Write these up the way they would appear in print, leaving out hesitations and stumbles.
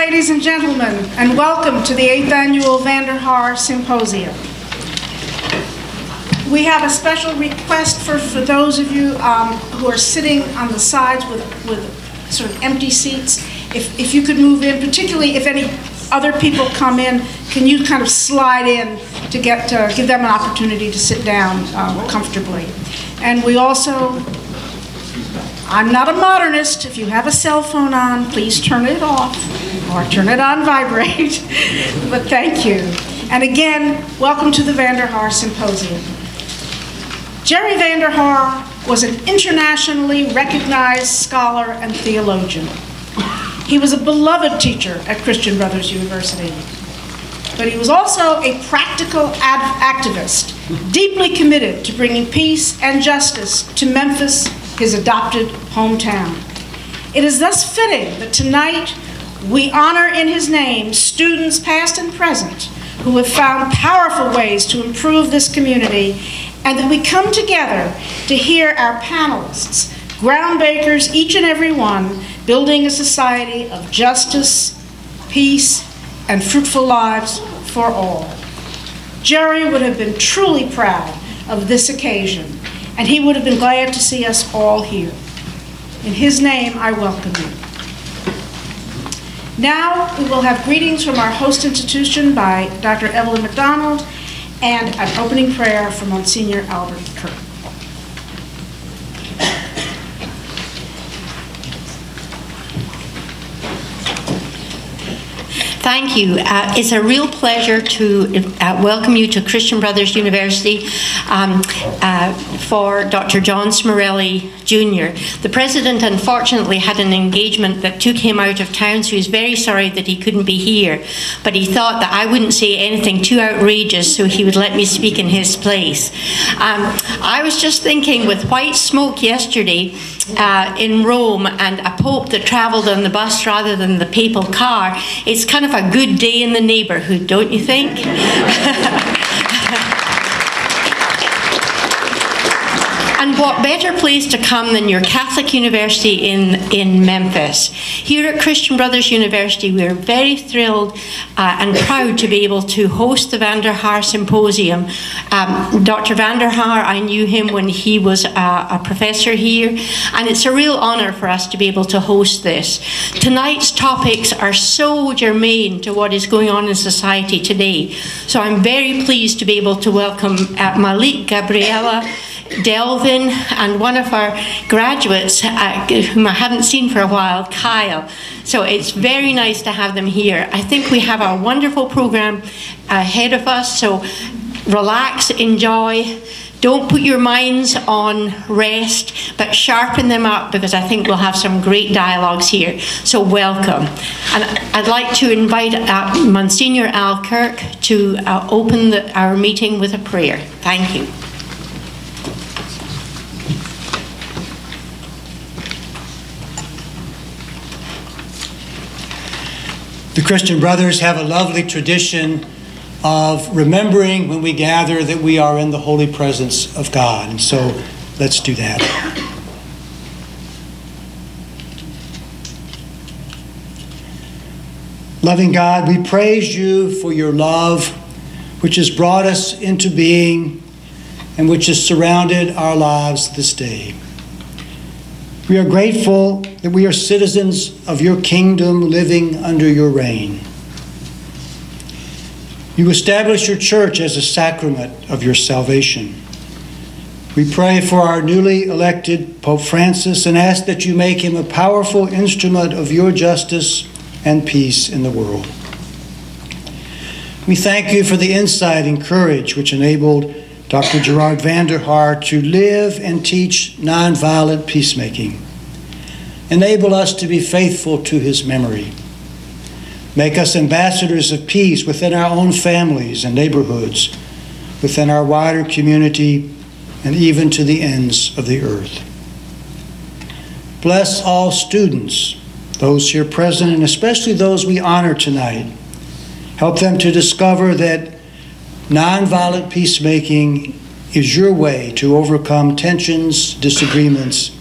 ladies and gentlemen, and welcome to the 8th Annual Vanderhaar Symposium. We have a special request for those of you who are sitting on the sides with sort of empty seats. If you could move in, particularly if any other people come in, can you kind of slide in to give them an opportunity to sit down comfortably. And we also, I'm not a modernist. If you have a cell phone on, please turn it off or turn it on vibrate. But thank you. And again, welcome to the Vanderhaar Symposium. Jerry Vanderhaar was an internationally recognized scholar and theologian. He was a beloved teacher at Christian Brothers University. But he was also a practical activist, deeply committed to bringing peace and justice to Memphis, his adopted hometown. It is thus fitting that tonight we honor in his name students past and present who have found powerful ways to improve this community, and that we come together to hear our panelists, groundbreakers, each and every one, building a society of justice, peace, and fruitful lives for all. Jerry would have been truly proud of this occasion, and he would have been glad to see us all here. In his name, I welcome you. Now, we will have greetings from our host institution by Dr. Evelyn McDonald and an opening prayer from Monsignor Albert Kirk. Thank you. It's a real pleasure to welcome you to Christian Brothers University for Dr. John Smorelli Jr. The president unfortunately had an engagement that took him out of town, so he's very sorry that he couldn't be here. But he thought that I wouldn't say anything too outrageous, so he would let me speak in his place. I was just thinking, with white smoke yesterday in Rome and a pope that travelled on the bus rather than the papal car, it's kind of a good day in the neighbourhood, don't you think? And what better place to come than your Catholic University in Memphis. Here at Christian Brothers University, we're very thrilled and proud to be able to host the Vanderhaar Symposium. Dr. Vanderhaar, I knew him when he was a professor here, and it's a real honour for us to be able to host this. Tonight's topics are so germane to what is going on in society today. So I'm very pleased to be able to welcome Malik, Gabriela, Delvin, and one of our graduates whom I haven't seen for a while, Kyle. So it's very nice to have them here. I think we have a wonderful program ahead of us, so relax, enjoy. Don't put your minds on rest, but sharpen them up, because I think we'll have some great dialogues here. So welcome. And I'd like to invite Monsignor Al Kirk to open our meeting with a prayer. Thank you. The Christian Brothers have a lovely tradition of remembering when we gather that we are in the holy presence of God. And so let's do that. Loving God, we praise you for your love, which has brought us into being and which has surrounded our lives this day. We are grateful that we are citizens of your kingdom living under your reign. You establish your church as a sacrament of your salvation. We pray for our newly elected Pope Francis and ask that you make him a powerful instrument of your justice and peace in the world. We thank you for the insight and courage which enabled Dr. Gerard Vanderhaar to live and teach nonviolent peacemaking. Enable us to be faithful to his memory. Make us ambassadors of peace within our own families and neighborhoods, within our wider community, and even to the ends of the earth. Bless all students, those here present, and especially those we honor tonight. Help them to discover that nonviolent peacemaking is your way to overcome tensions, disagreements,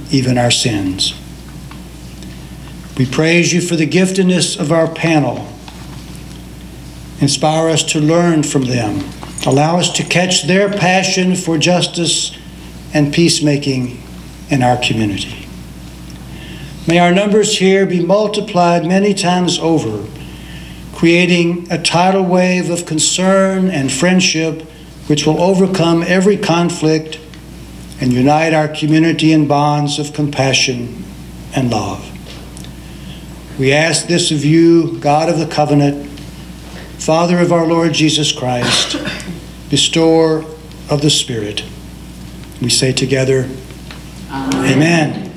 even our sins. We praise you for the giftedness of our panel. Inspire us to learn from them. Allow us to catch their passion for justice and peacemaking in our community. May our numbers here be multiplied many times over, creating a tidal wave of concern and friendship which will overcome every conflict and unite our community in bonds of compassion and love. We ask this of you, God of the covenant, Father of our Lord Jesus Christ, bestower of the Spirit. We say together, Amen.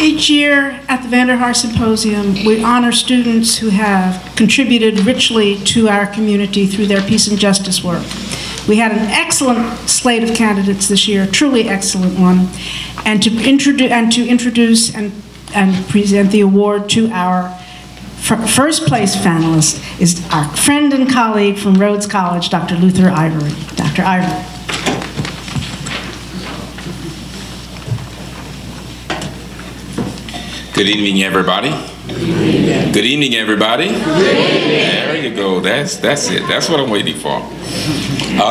Each year at the Vanderhaar Symposium, we honor students who have contributed richly to our community through their peace and justice work. We had an excellent slate of candidates this year, truly excellent one, and to introduce and present the award to our first place finalist is our friend and colleague from Rhodes College, Dr. Luther Ivory. Dr. Ivory. Good evening, everybody. Good evening, everybody. There you go. That's it. That's what I'm waiting for.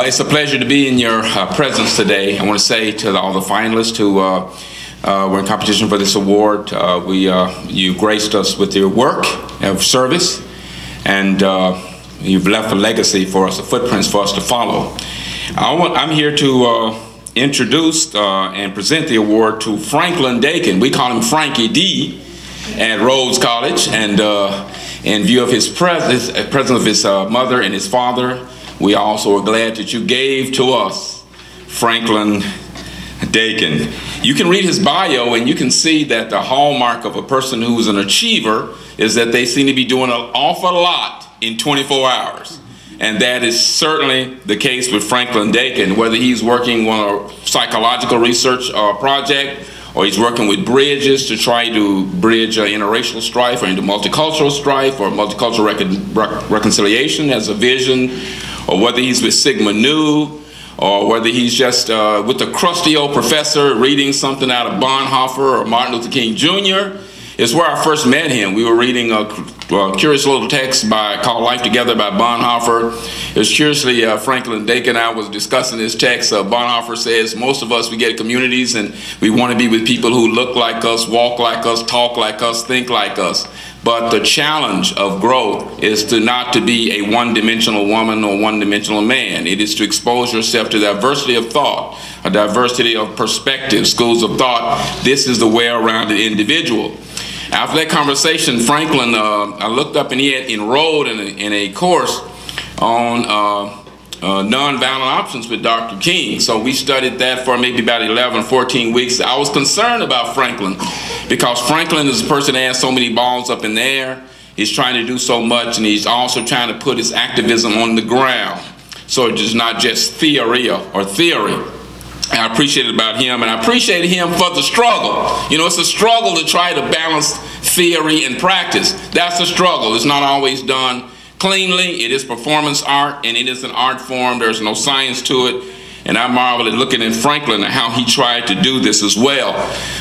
It's a pleasure to be in your presence today. I want to say to all the finalists who were in competition for this award, you graced us with your work of service, and you've left a legacy for us, a footprints for us to follow. I'm here to introduce and present the award to Franklin Dakin. We call him Frankie D at Rhodes College, and in view of his presence of his mother and his father, we also are glad that you gave to us Franklin Dakin. You can read his bio and you can see that the hallmark of a person who is an achiever is that they seem to be doing an awful lot in 24 hours. And that is certainly the case with Franklin Dakin, whether he's working on a psychological research project, or he's working with bridges to try to bridge interracial strife or into multicultural strife or multicultural reconciliation as a vision, or whether he's with Sigma Nu, or whether he's just with the crusty old professor reading something out of Bonhoeffer or Martin Luther King Jr. It's where I first met him. We were reading a curious little text called Life Together by Bonhoeffer. It was curiously, Franklin Dakin and I was discussing this text. Bonhoeffer says, most of us, we get communities and we want to be with people who look like us, walk like us, talk like us, think like us. But the challenge of growth is to not to be a one-dimensional woman or one-dimensional man. It is to expose yourself to diversity of thought, a diversity of perspective, schools of thought. This is the well-rounded individual. After that conversation, Franklin, I looked up and he had enrolled in a course on nonviolent options with Dr. King. So we studied that for maybe about 11, 14 weeks. I was concerned about Franklin because Franklin is a person that has so many balls up in the air. He's trying to do so much, and he's also trying to put his activism on the ground. So it's not just theory or theory. And I appreciated about him, and I appreciated him for the struggle. You know, it's a struggle to try to balance theory and practice. That's a struggle. It's not always done cleanly. It is performance art, and it is an art form. There's no science to it. And I marvel at looking at Franklin and how he tried to do this as well.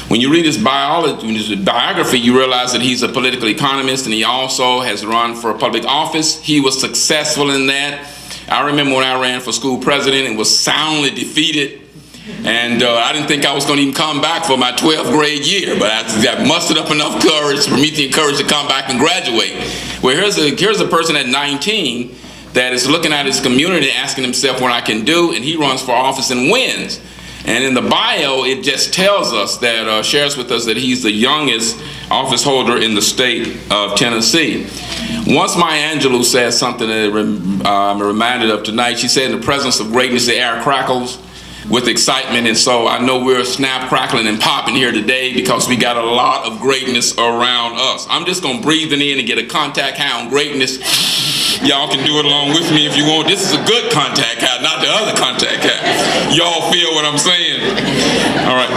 When you read his biography, you realize that he's a political economist, and he also has run for a public office. He was successful in that. I remember when I ran for school president and was soundly defeated. And I didn't think I was going to even come back for my 12th grade year, but I mustered up enough courage for me to encourage to come back and graduate. Well, here's a person at 19 that is looking at his community, asking himself what I can do, and he runs for office and wins. And in the bio, it just tells us that, shares with us that he's the youngest office holder in the state of Tennessee. Once Maya Angelou said something that I'm reminded of tonight. She said, in the presence of greatness, the air crackles with excitement, and so I know we're snap, crackling, and popping here today because we got a lot of greatness around us. I'm just gonna breathe it in and get a contact high on greatness. Y'all can do it along with me if you want. This is a good contact high, not the other contact high. Y'all feel what I'm saying? All right.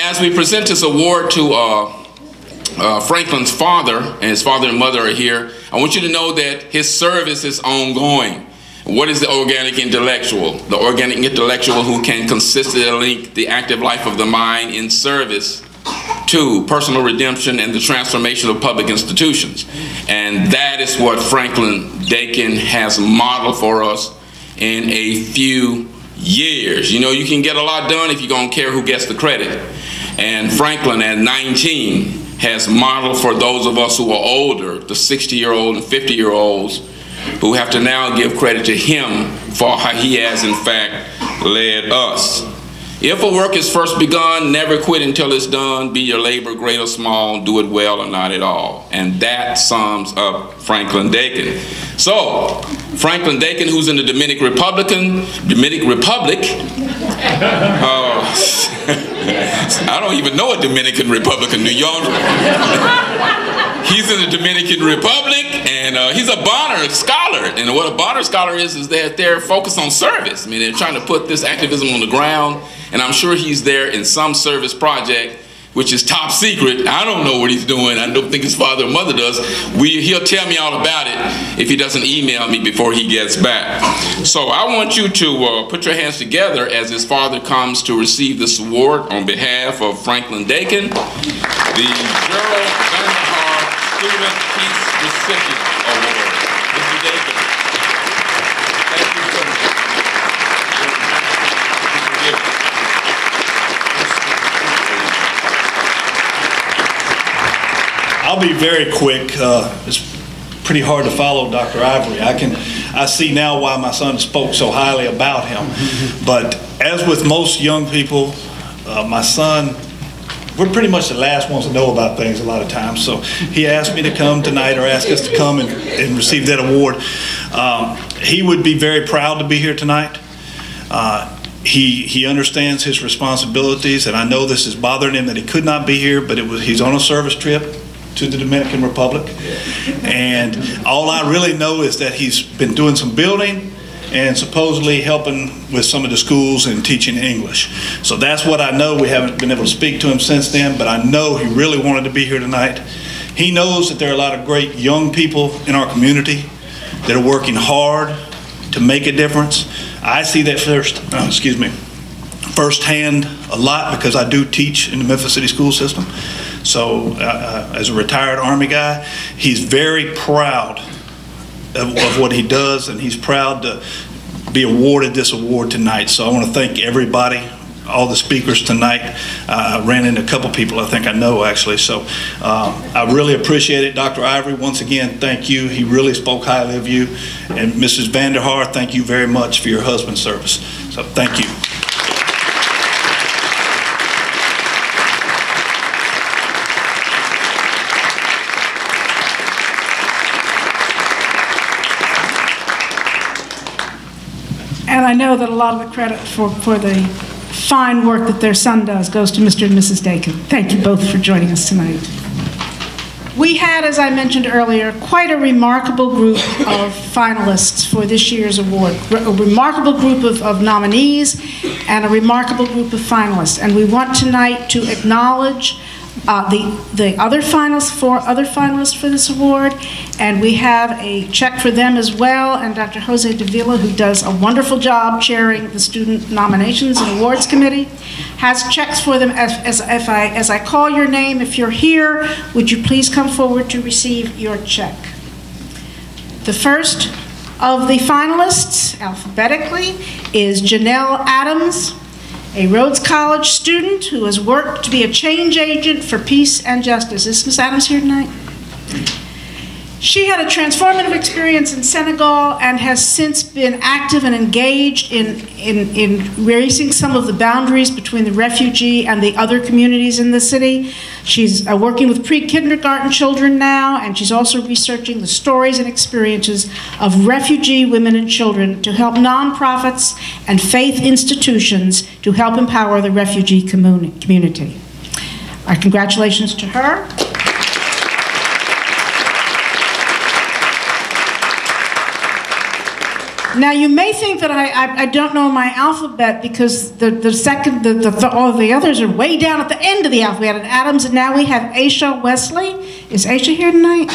As we present this award to Franklin's father, and his father and mother are here, I want you to know that his service is ongoing. What is the organic intellectual? The organic intellectual who can consistently link the active life of the mind in service to personal redemption and the transformation of public institutions. And that is what Franklin Dakin has modeled for us in a few years. You know, you can get a lot done if you don't care who gets the credit. And Franklin at 19 has modeled for those of us who are older, the 60-year-old and 50-year-olds, who have to now give credit to him for how he has in fact led us. If a work is first begun, never quit until it's done. Be your labor great or small, do it well or not at all. And that sums up Franklin Dakin. So, Franklin Dakin, who's in the Dominican Republic, I don't even know a Dominican Republic in New York. He's in the Dominican Republic, and he's a Bonner Scholar. And what a Bonner Scholar is that they're focused on service. I mean, they're trying to put this activism on the ground, and I'm sure he's there in some service project, which is top secret. I don't know what he's doing. I don't think his father or mother does. He'll tell me all about it if he doesn't email me before he gets back. So I want you to put your hands together as his father comes to receive this award on behalf of Franklin Dakin, the Gerard Vanderhaar Student Peace Recipient Award. Mr. Dakin, thank you so much. I'll be very quick. It's pretty hard to follow Dr. Ivory. I see now why my son spoke so highly about him. But as with most young people, my son, we're pretty much the last ones to know about things a lot of times. So he asked me to come tonight, or asked us to come and receive that award. He would be very proud to be here tonight. He understands his responsibilities, and I know this is bothering him that he could not be here, but he's on a service trip to the Dominican Republic. And all I really know is that he's been doing some building and supposedly helping with some of the schools and teaching English. So that's what I know. We haven't been able to speak to him since then, but I know he really wanted to be here tonight. He knows that there are a lot of great young people in our community that are working hard to make a difference. I see that firsthand a lot because I do teach in the Memphis City school system. So as a retired Army guy, he's very proud of what he does, and he's proud to be awarded this award tonight. So I want to thank everybody, all the speakers tonight. I ran into a couple people I think I know actually. So I really appreciate it. Dr. Ivory, once again, thank you. He really spoke highly of you. And Mrs. Vanderhaar, thank you very much for your husband's service. So thank you. And I know that a lot of the credit for the fine work that their son does goes to Mr. and Mrs. Dakin. Thank you both for joining us tonight. We had, as I mentioned earlier, quite a remarkable group of finalists for this year's award. A remarkable group of nominees and a remarkable group of finalists. And we want tonight to acknowledge the other finalists, 4 other finalists for this award, and we have a check for them as well, and Dr. Jose Davila, who does a wonderful job chairing the Student Nominations and Awards Committee, has checks for them. As I call your name, if you're here, would you please come forward to receive your check. The first of the finalists, alphabetically, is Janelle Adams, a Rhodes College student who has worked to be a change agent for peace and justice. Is Ms. Adams here tonight? She had a transformative experience in Senegal and has since been active and engaged in raising some of the boundaries between the refugee and the other communities in the city. She's working with pre-kindergarten children now, and she's also researching the stories and experiences of refugee women and children to help nonprofits and faith institutions to help empower the refugee community. Our congratulations to her. Now you may think that I don't know my alphabet because all of the others are way down at the end of the alphabet. We had an Adams, and now we have Aisha Wesley. Is Aisha here tonight?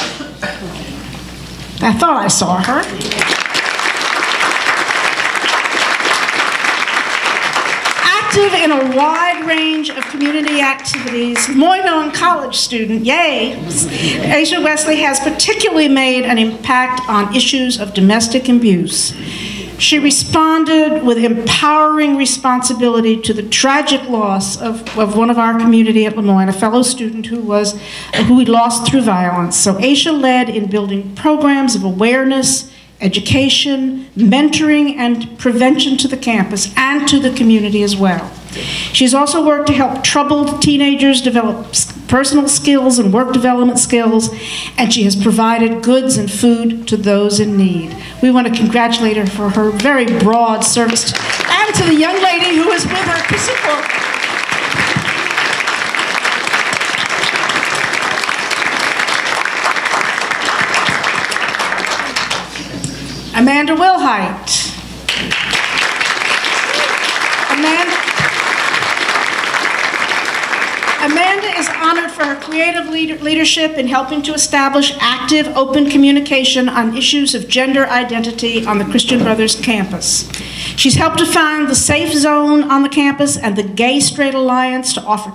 I thought I saw her. Active in a wide range of community activities, Moynihan College student, yay, Aisha Wesley has particularly made an impact on issues of domestic abuse. She responded with empowering responsibility to the tragic loss of one of our community at Lemoyne, a fellow student who we lost through violence. So Aisha led in building programs of awareness, education, mentoring, and prevention to the campus and to the community as well. She's also worked to help troubled teenagers develop personal skills and work development skills, and she has provided goods and food to those in need. We want to congratulate her for her very broad service, and to the young lady who is with her to support her. Amanda Wilhite. Amanda is honored for her creative leadership in helping to establish active, open communication on issues of gender identity on the Christian Brothers campus. She's helped to found the Safe Zone on the campus and the Gay Straight Alliance to offer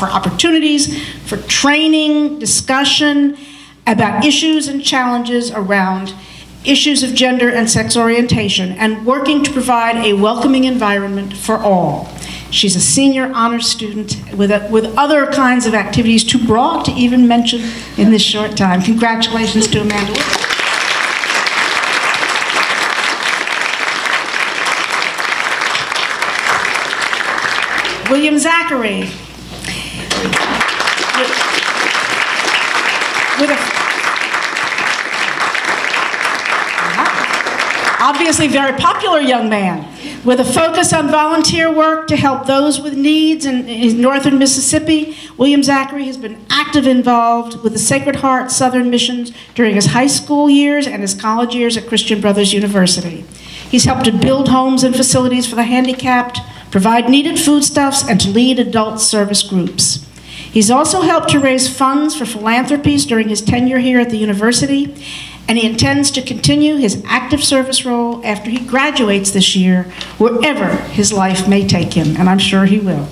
opportunities for training, discussion about issues and challenges around issues of gender and sex orientation, and working to provide a welcoming environment for all. She's a senior honors student with other kinds of activities too broad to even mention in this short time. Congratulations to Amanda. William Zachary. Obviously very popular young man, with a focus on volunteer work to help those with needs in northern Mississippi. William Zachary has been involved with the Sacred Heart Southern Missions during his high school years and his college years at Christian Brothers University. He's helped to build homes and facilities for the handicapped, provide needed foodstuffs, and to lead adult service groups. He's also helped to raise funds for philanthropies during his tenure here at the university, and he intends to continue his active service role after he graduates this year, wherever his life may take him, and I'm sure he will.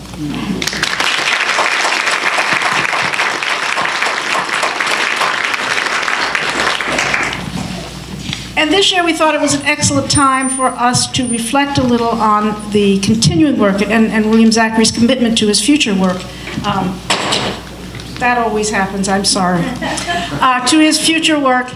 And this year we thought it was an excellent time for us to reflect a little on the continuing work and William Zachary's commitment to his future work. That always happens, I'm sorry. To his future work.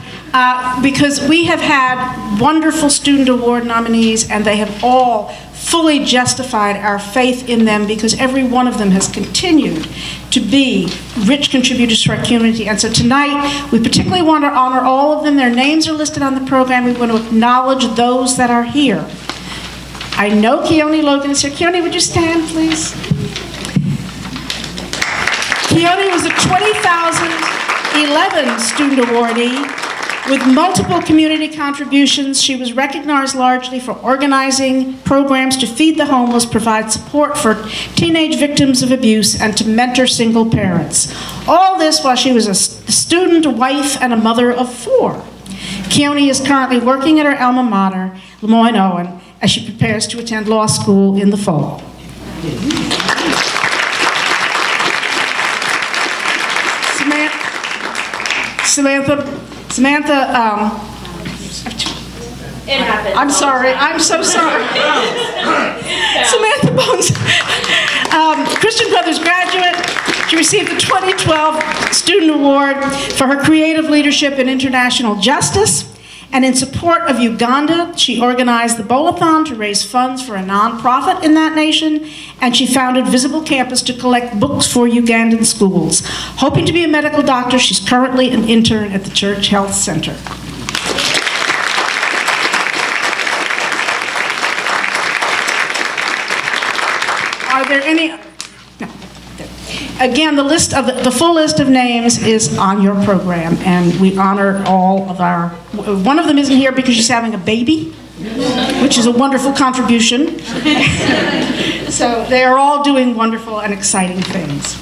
Because we have had wonderful student award nominees, and they have all fully justified our faith in them, because every one of them has continued to be rich contributors to our community. And so tonight, we particularly want to honor all of them. Their names are listed on the program. We want to acknowledge those that are here. I know Keone Logan Cercone. Would you stand, please? Keone was a 2011 student awardee. With multiple community contributions, she was recognized largely for organizing programs to feed the homeless, provide support for teenage victims of abuse, and to mentor single parents. All this while she was a student, a wife, and a mother of 4. Keone is currently working at her alma mater, Lemoyne Owen, as she prepares to attend law school in the fall. Samantha, it happened. I'm sorry, I'm so sorry. Samantha Bones, Christian Brothers graduate. She received the 2012 Student Award for her creative leadership in international justice. And in support of Uganda, she organized the Bolathon to raise funds for a nonprofit in that nation, and she founded Visible Campus to collect books for Ugandan schools. Hoping to be a medical doctor, she's currently an intern at the Church Health Center. Are there any? No. Again, the full list of names is on your program, and we honor all of our. One of them isn't here because she's having a baby, which is a wonderful contribution. So they are all doing wonderful and exciting things.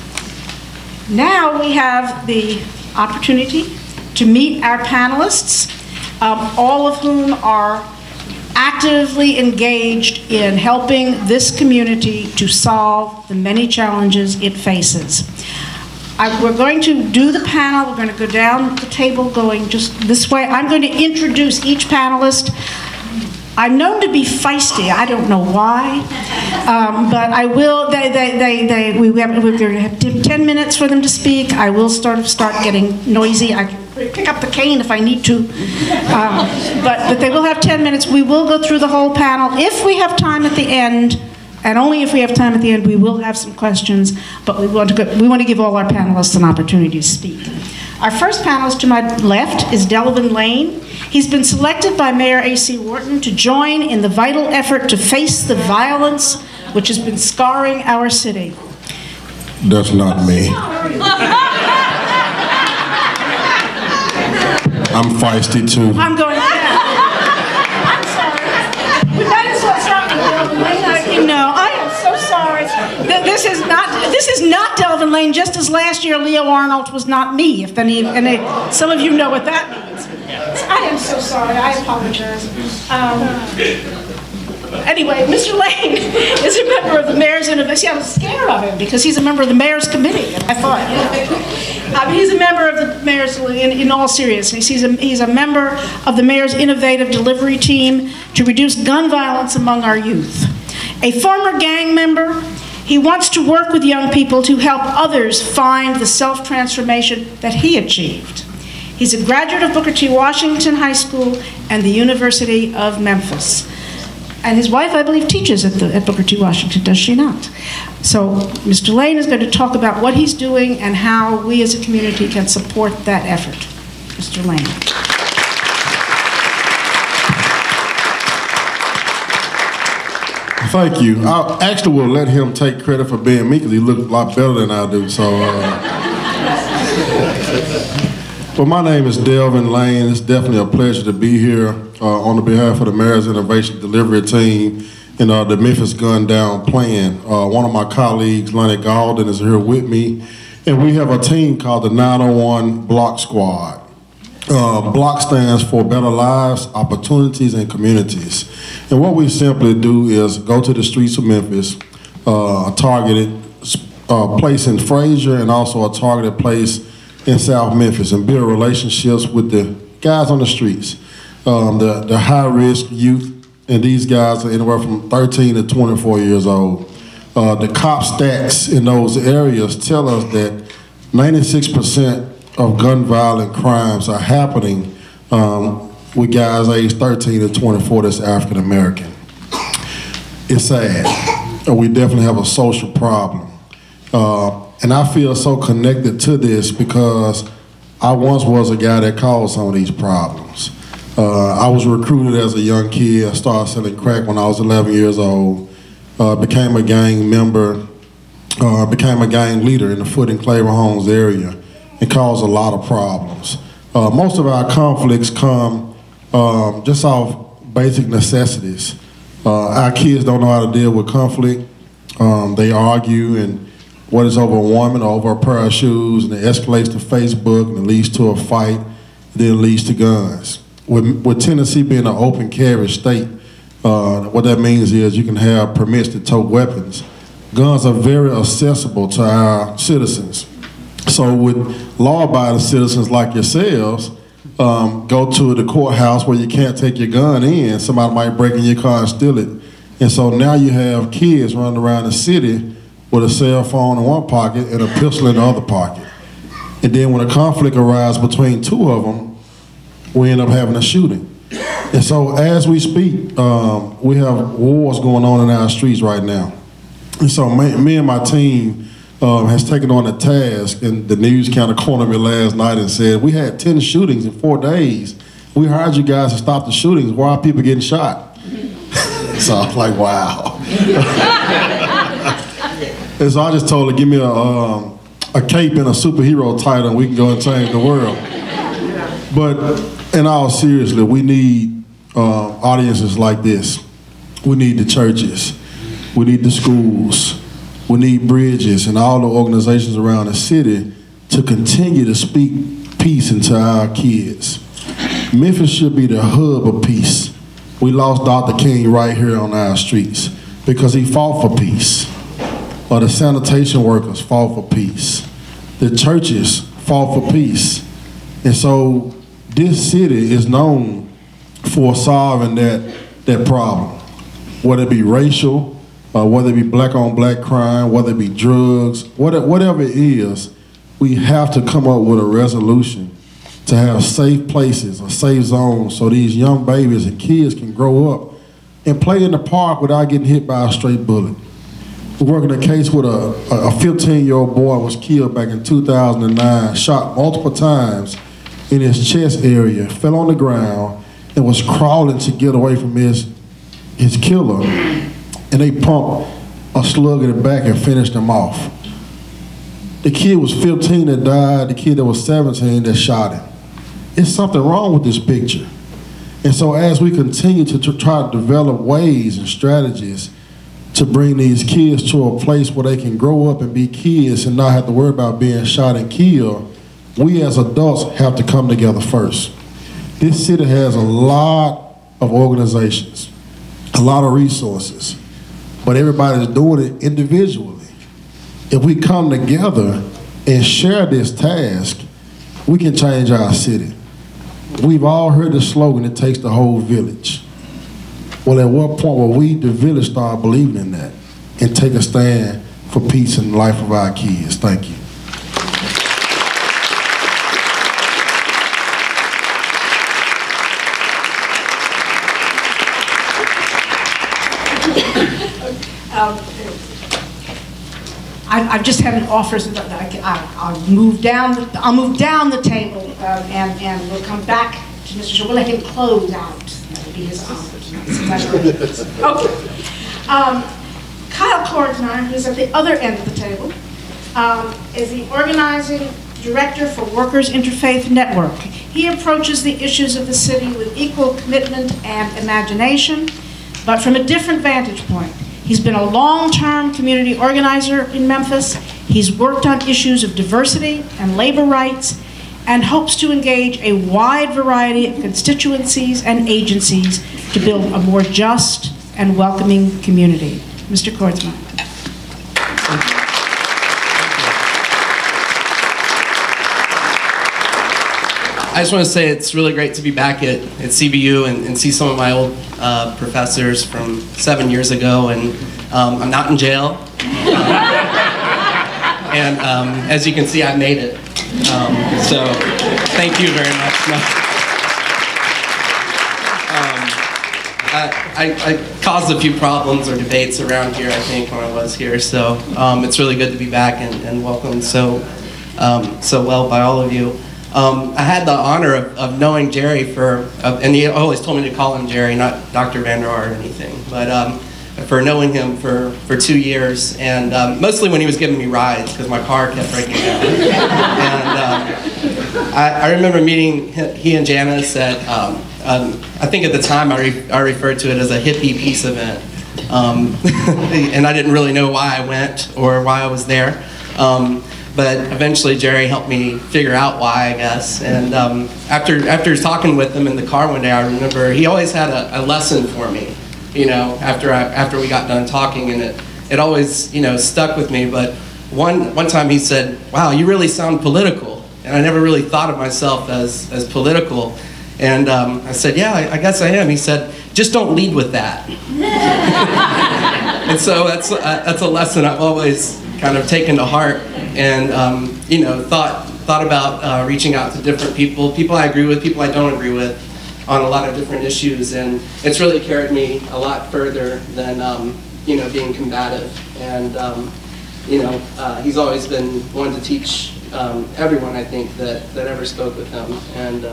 Now we have the opportunity to meet our panelists, all of whom are actively engaged in helping this community to solve the many challenges it faces. We're going to do the panel. We're going to go down the table going just this way. I'm going to introduce each panelist. I'm known to be feisty. I don't know why, but I will. We're going to have 10 minutes for them to speak. I will start getting noisy. I can pick up the cane if I need to, but they will have 10 minutes. We will go through the whole panel. If we have time at the end, and only if we have time at the end, we will have some questions. But we want to give all our panelists an opportunity to speak. Our first panelist to my left is Delvin Lane. He's been selected by Mayor A.C. Wharton to join in the vital effort to face the violence which has been scarring our city. That's not me. I'm feisty too. I'm going, yeah. I'm sorry. That is what's happening, Delvin Lane. No, I am so sorry. This is not Delvin Lane, just as last year Leo Arnold was not me, if any, some of you know what that means. I am so sorry, I apologize. Anyway, Mr. Lane is a member of the Mayor's Interfaith. I was scared of him because he's a member of the Mayor's Committee. I thought, he's a member of the Mayor's, in all seriousness, he's a member of the Mayor's Innovative Delivery Team to reduce gun violence among our youth. A former gang member, he wants to work with young people to help others find the self-transformation that he achieved. He's a graduate of Booker T. Washington High School and the University of Memphis. And his wife, I believe, teaches at Booker T. Washington, does she not? So Mr. Lane is going to talk about what he's doing and how we as a community can support that effort. Mr. Lane. Thank you. I actually will let him take credit for being me because he looks a lot better than I do. So, well, my name is Delvin Lane. It's definitely a pleasure to be here on the behalf of the Mayor's Innovation Delivery Team and the Memphis Gun Down Plan. One of my colleagues, Lonnie Galden, is here with me, and we have a team called the 901 Block Squad. Block stands for Better Lives, Opportunities, and Communities. And what we simply do is go to the streets of Memphis, a targeted place in Frazier and also a targeted place in South Memphis, and build relationships with the guys on the streets, the high-risk youth, and these guys are anywhere from 13 to 24 years old. The cop stats in those areas tell us that 96% of gun violent crimes are happening with guys aged 13 to 24 that's African American. It's sad. We definitely have a social problem. And I feel so connected to this because I once was a guy that caused some of these problems. I was recruited as a young kid. I started selling crack when I was 11 years old. Became a gang member, became a gang leader in the Foot and Claver Homes area, and caused a lot of problems. Most of our conflicts come just off basic necessities. Our kids don't know how to deal with conflict. They argue, and what is over a woman or over a pair of shoes, and it escalates to Facebook, and it leads to a fight, then it leads to guns. With Tennessee being an open carry state, what that means is you can have permits to tote weapons. Guns are very accessible to our citizens. So with law-abiding citizens like yourselves, go to the courthouse where you can't take your gun in, somebody might break in your car and steal it. And so now you have kids running around the city with a cell phone in one pocket and a pistol in the other pocket. And then when a conflict arises between two of them, we end up having a shooting. And so as we speak, we have wars going on in our streets right now. And so me and my team has taken on a task, and the news kind of cornered me last night and said, we had 10 shootings in 4 days. We hired you guys to stop the shootings. Why are people getting shot? So I was like, wow. And so I just told her, give me a cape and a superhero title and we can go and change the world. But in all seriousness, we need audiences like this. We need the churches. We need the schools. We need bridges and all the organizations around the city to continue to speak peace into our kids. Memphis should be the hub of peace. We lost Dr. King right here on our streets because he fought for peace. The sanitation workers fought for peace. The churches fought for peace. And so this city is known for solving that problem, whether it be racial, whether it be black on black crime, whether it be drugs, whatever it is, we have to come up with a resolution to have safe places or safe zones so these young babies and kids can grow up and play in the park without getting hit by a stray bullet. We're working a case with a 15-year-old boy was killed back in 2009, shot multiple times in his chest area, fell on the ground, and was crawling to get away from his killer. And they pumped a slug in the back and finished him off. The kid was 15 that died, the kid that was 17 that shot him. It's something wrong with this picture. And so as we continue to try to develop ways and strategies to bring these kids to a place where they can grow up and be kids and not have to worry about being shot and killed, we as adults have to come together first. This city has a lot of organizations, a lot of resources, but everybody's doing it individually. If we come together and share this task, we can change our city. We've all heard the slogan, it takes the whole village. Well, at what point will we, the village, start believing in that and take a stand for peace in the life of our kids? Thank you. I've just had an offer so that I'll move down the table and we'll come back to Mr. Shaw. We'll let him close out. That will be his honor. Okay. Kyle Kordsmeier, who's at the other end of the table, is the organizing director for Workers Interfaith Network. He approaches the issues of the city with equal commitment and imagination, but from a different vantage point. He's been a long-term community organizer in Memphis. He's worked on issues of diversity and labor rights and hopes to engage a wide variety of constituencies and agencies to build a more just and welcoming community. Mr. Kordsmeier. I just want to say it's really great to be back at CBU and see some of my old professors from 7 years ago, and I'm not in jail. And as you can see, I made it. So thank you very much. I caused a few problems or debates around here, I think, when I was here, so it's really good to be back and welcomed so well by all of you. I had the honor of knowing Jerry and he always told me to call him Jerry, not Dr. Vanderhaar or anything, but for knowing him for 2 years, and mostly when he was giving me rides because my car kept breaking down. And I remember meeting he and Janice at, I think at the time I referred to it as a hippie peace event, and I didn't really know why I went or why I was there. But eventually Jerry helped me figure out why, I guess. And after talking with him in the car one day, I remember he always had a lesson for me, you know, after we got done talking, and it always, you know, stuck with me. But one time he said, "Wow, you really sound political," and I never really thought of myself as political. And I said, "Yeah, I guess I am." He said, "Just don't lead with that." And so that's a lesson I've always kind of taken to heart, and you know, thought about reaching out to different people I agree with, people I don't agree with, on a lot of different issues, and it's really carried me a lot further than you know, being combative. And you know, he's always been one to teach everyone, I think, that ever spoke with him. And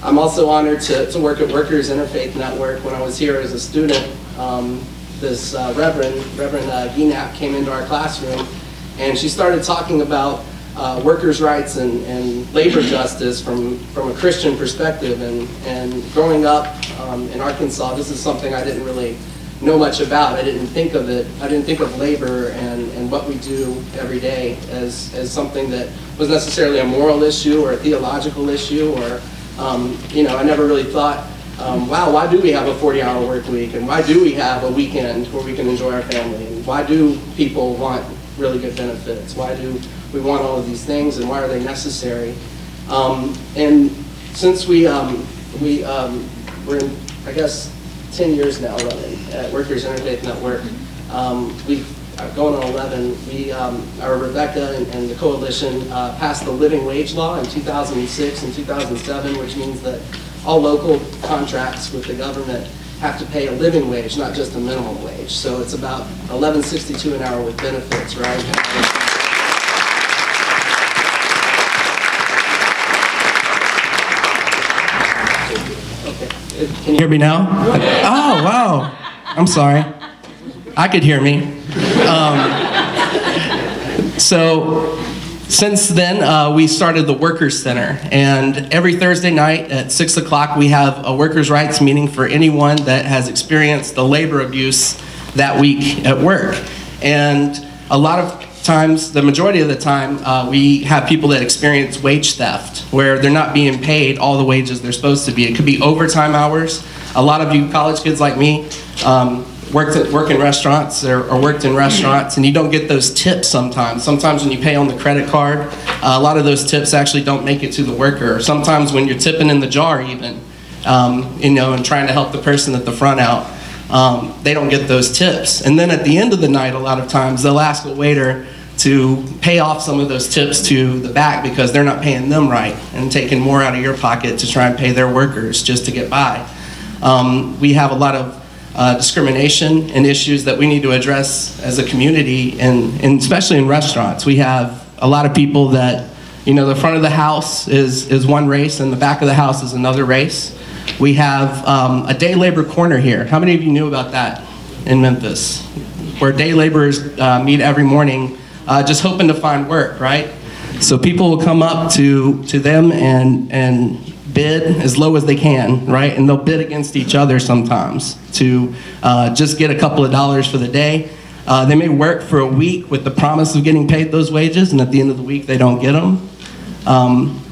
I'm also honored to work at Workers Interfaith Network. When I was here as a student, this Reverend Dakin came into our classroom, and she started talking about workers' rights and labor justice from a Christian perspective. And growing up in Arkansas, this is something I didn't really know much about. I didn't think of it. I didn't think of labor and what we do every day as something that was necessarily a moral issue or a theological issue, or you know, I never really thought wow, why do we have a 40-hour work week? And why do we have a weekend where we can enjoy our family? And why do people want really good benefits? Why do we want all of these things, and why are they necessary? And since we're in, I guess, 10 years now running at Workers Interfaith Network, we've going on 11, our Rebecca and the coalition passed the living wage law in 2006 and 2007, which means that all local contracts with the government have to pay a living wage, not just a minimum wage. So it's about $11.62 an hour with benefits, right? Okay. Can you hear me now? Oh, wow. I'm sorry. I could hear me. So since then, we started the Workers Center, and every Thursday night at 6 o'clock, we have a workers' rights meeting for anyone that has experienced the labor abuse that week at work. And a lot of times, the majority of the time, we have people that experience wage theft, where they're not being paid all the wages they're supposed to be. It could be overtime hours. A lot of you college kids like me work in restaurants or worked in restaurants, and you don't get those tips sometimes. Sometimes when you pay on the credit card, a lot of those tips actually don't make it to the worker. Or sometimes when you're tipping in the jar even, you know, and trying to help the person at the front out, they don't get those tips. And then at the end of the night, a lot of times, they'll ask a waiter to pay off some of those tips to the back because they're not paying them right and taking more out of your pocket to try and pay their workers just to get by. We have a lot of discrimination and issues that we need to address as a community, and especially in restaurants. We have a lot of people that, you know, the front of the house is one race and the back of the house is another race. We have a day labor corner here. How many of you knew about that in Memphis? Where day laborers meet every morning just hoping to find work, right? So people will come up to them and bid as low as they can, right? And they'll bid against each other sometimes to just get a couple of dollars for the day. They may work for a week with the promise of getting paid those wages, and at the end of the week they don't get them.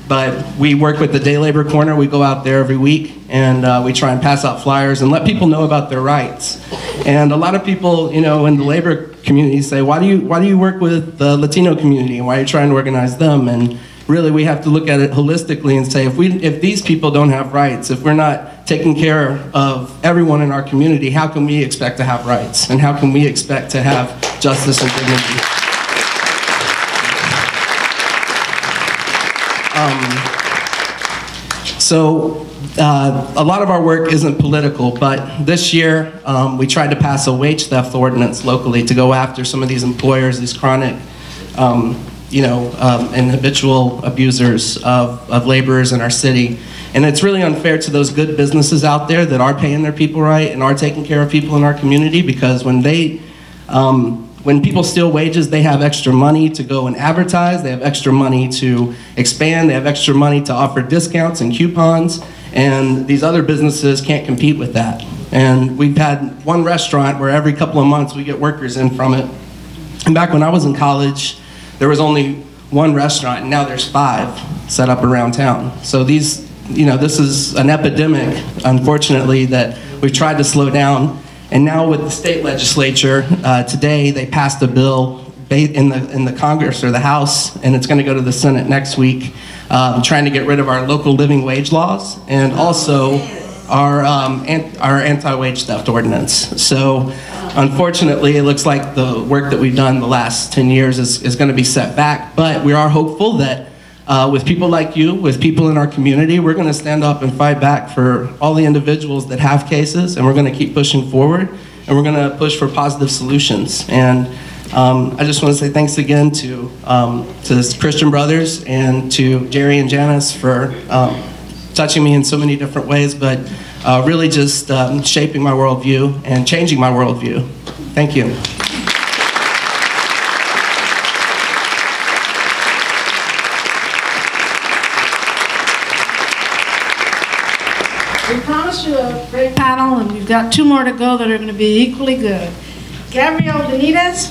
But we work with the Day Labor Corner. We go out there every week, and we try and pass out flyers and let people know about their rights. And a lot of people, you know, in the labor community say, why do you work with the Latino community, and why are you trying to organize them? And really, we have to look at it holistically and say, if these people don't have rights, if we're not taking care of everyone in our community, how can we expect to have rights? And how can we expect to have justice and dignity? So a lot of our work isn't political, but this year we tried to pass a wage theft ordinance locally to go after some of these employers, these chronic and habitual abusers of laborers in our city. And it's really unfair to those good businesses out there that are paying their people right and are taking care of people in our community, because when people steal wages, they have extra money to go and advertise, they have extra money to expand, they have extra money to offer discounts and coupons, and these other businesses can't compete with that. And we've had one restaurant where every couple of months we get workers in from it. And back when I was in college, there was only one restaurant, and now there's 5 set up around town. So this is an epidemic, unfortunately, that we've tried to slow down. And now with the state legislature, today they passed a bill in the Congress or the House, and it's going to go to the Senate next week, trying to get rid of our local living wage laws and also our anti-wage theft ordinance. So unfortunately, it looks like the work that we've done the last 10 years is going to be set back, but we are hopeful that with people like you, with people in our community, we're going to stand up and fight back for all the individuals that have cases, and we're going to keep pushing forward, and we're going to push for positive solutions. And I just want to say thanks again to the Christian brothers and to Jerry and Janice for touching me in so many different ways, but really just shaping my worldview and changing my worldview. Thank you. We promised you a great panel, and we've got 2 more to go that are going to be equally good. Gabriela Benitez,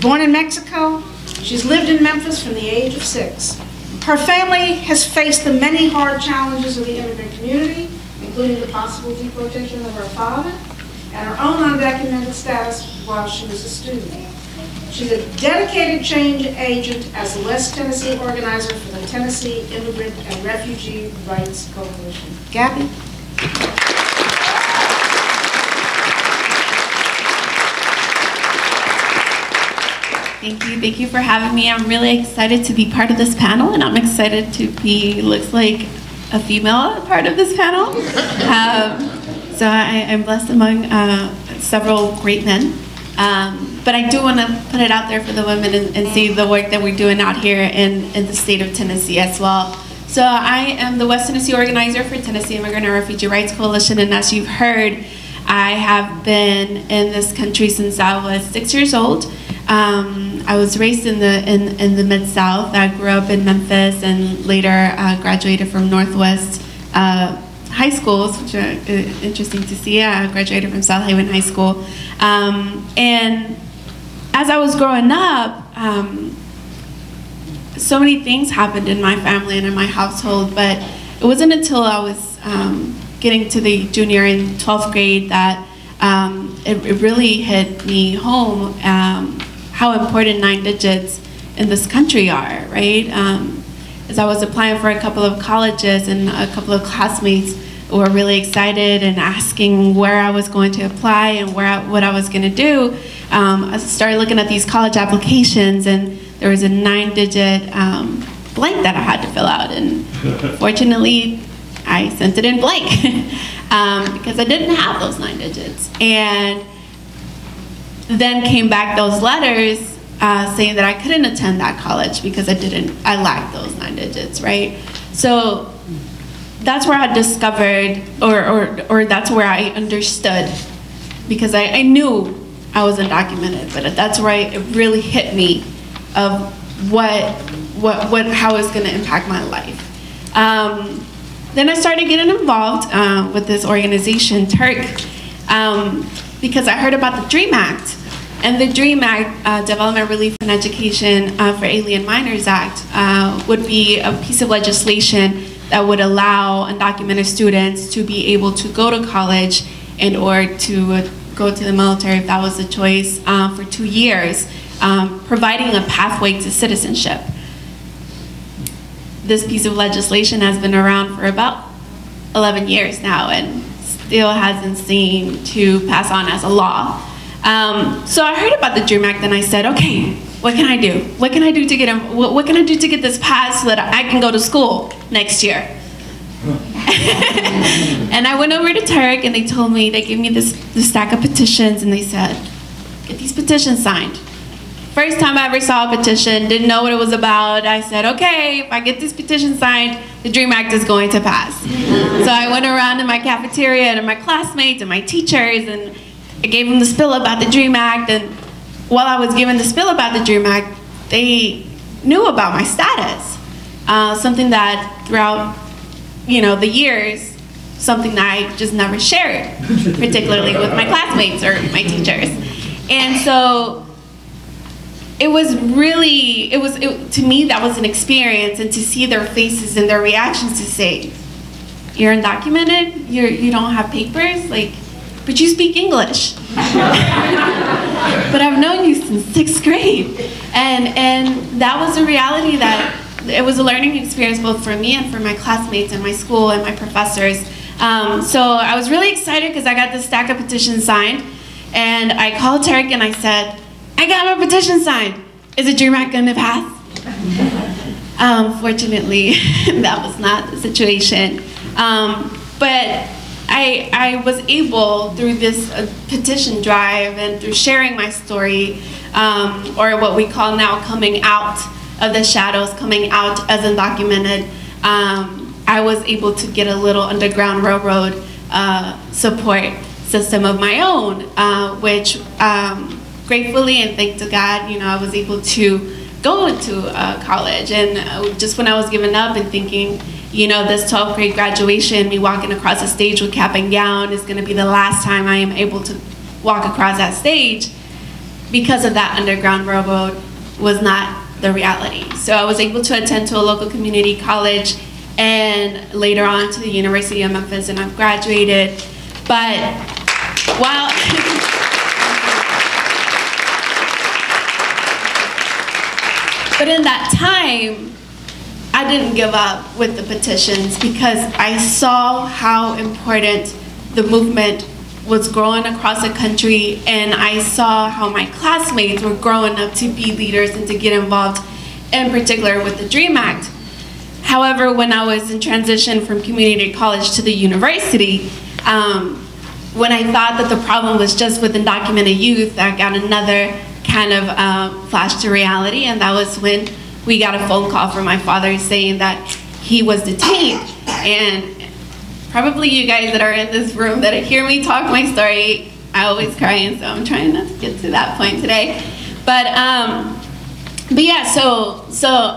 born in Mexico. She's lived in Memphis from the age of 6. Her family has faced the many hard challenges of the immigrant community, including including the possible deportation of her father and her own undocumented status while she was a student. She's a dedicated change agent as the West Tennessee organizer for the Tennessee Immigrant and Refugee Rights Coalition. Gabby? Thank you for having me. I'm really excited to be part of this panel, and I'm excited to be, looks like, a female part of this panel. So I'm blessed among several great men. But I do want to put it out there for the women and see the work that we're doing out here in the state of Tennessee as well. So I am the West Tennessee organizer for Tennessee Immigrant and Refugee Rights Coalition, and as you've heard, I have been in this country since I was 6 years old. I was raised in the Mid-South. I grew up in Memphis and later graduated from Northwest high schools, which are interesting to see. I graduated from South Haven High School. And as I was growing up, so many things happened in my family and in my household, but it wasn't until I was getting to the junior and 12th grade that it really hit me home how important 9 digits in this country are, right? As I was applying for a couple of colleges, and a couple of classmates were really excited and asking where I was going to apply and what I was going to do, I started looking at these college applications, and there was a 9-digit blank that I had to fill out, and fortunately I sent it in blank because I didn't have those 9 digits. And then came back those letters saying that I couldn't attend that college because I lacked those 9 digits, right? So that's where I discovered, or that's where I understood, because I knew I was undocumented, but that's where it really hit me of how it's gonna impact my life. Then I started getting involved with this organization, Turk, because I heard about the DREAM Act. And the DREAM Act, Development, Relief, and Education for Alien Minors Act, would be a piece of legislation that would allow undocumented students to be able to go to college and or to go to the military if that was the choice for 2 years, providing a pathway to citizenship. This piece of legislation has been around for about 11 years now and still hasn't seemed to pass on as a law. So I heard about the DREAM Act and I said, okay, what can I do? What can I do to get what can I do to get this passed so that I can go to school next year? And I went over to Turk and they told me, they gave me this stack of petitions and they said, get these petitions signed. First time I ever saw a petition, didn't know what it was about. I said, okay, if I get this petition signed, the DREAM Act is going to pass. So I went around in my cafeteria and my classmates and my teachers and I gave them the spiel about the DREAM Act, and while I was giving the spiel about the DREAM Act, they knew about my status. Something that throughout, the years, something that I just never shared, particularly with my classmates or my teachers. And so it was really, to me, that was an experience, and to see their faces and their reactions to say, you're undocumented, you don't have papers, but you speak English. But I've known you since 6th grade. And that was a reality that, it was a learning experience both for me and for my classmates and my school and my professors. So I was really excited because I got this stack of petitions signed. And I called Turk and I said, I got my petition signed. Is the DREAM Act gonna pass? Fortunately, that was not the situation. But I was able, through this petition drive and through sharing my story, or what we call now coming out of the shadows, coming out as undocumented, I was able to get a little Underground Railroad support system of my own, which gratefully and thanks to God, I was able to go into college. And just when I was giving up and thinking, this 12th grade graduation, me walking across the stage with cap and gown is gonna be the last time I am able to walk across that stage, because of that Underground Railroad was not the reality. So I was able to attend to a local community college and later on to the University of Memphis, and I've graduated. But while but in that time, I didn't give up with the petitions because I saw how important the movement was growing across the country, and I saw how my classmates were growing up to be leaders and to get involved, in particular with the DREAM Act. However, when I was in transition from community college to the university, when I thought that the problem was just with undocumented youth, I got another kind of flash to reality, and that was when we got a phone call from my father saying that he was detained. And probably you guys that are in this room that hear me talk my story, I always cry, and so I'm trying not to get to that point today. But yeah, so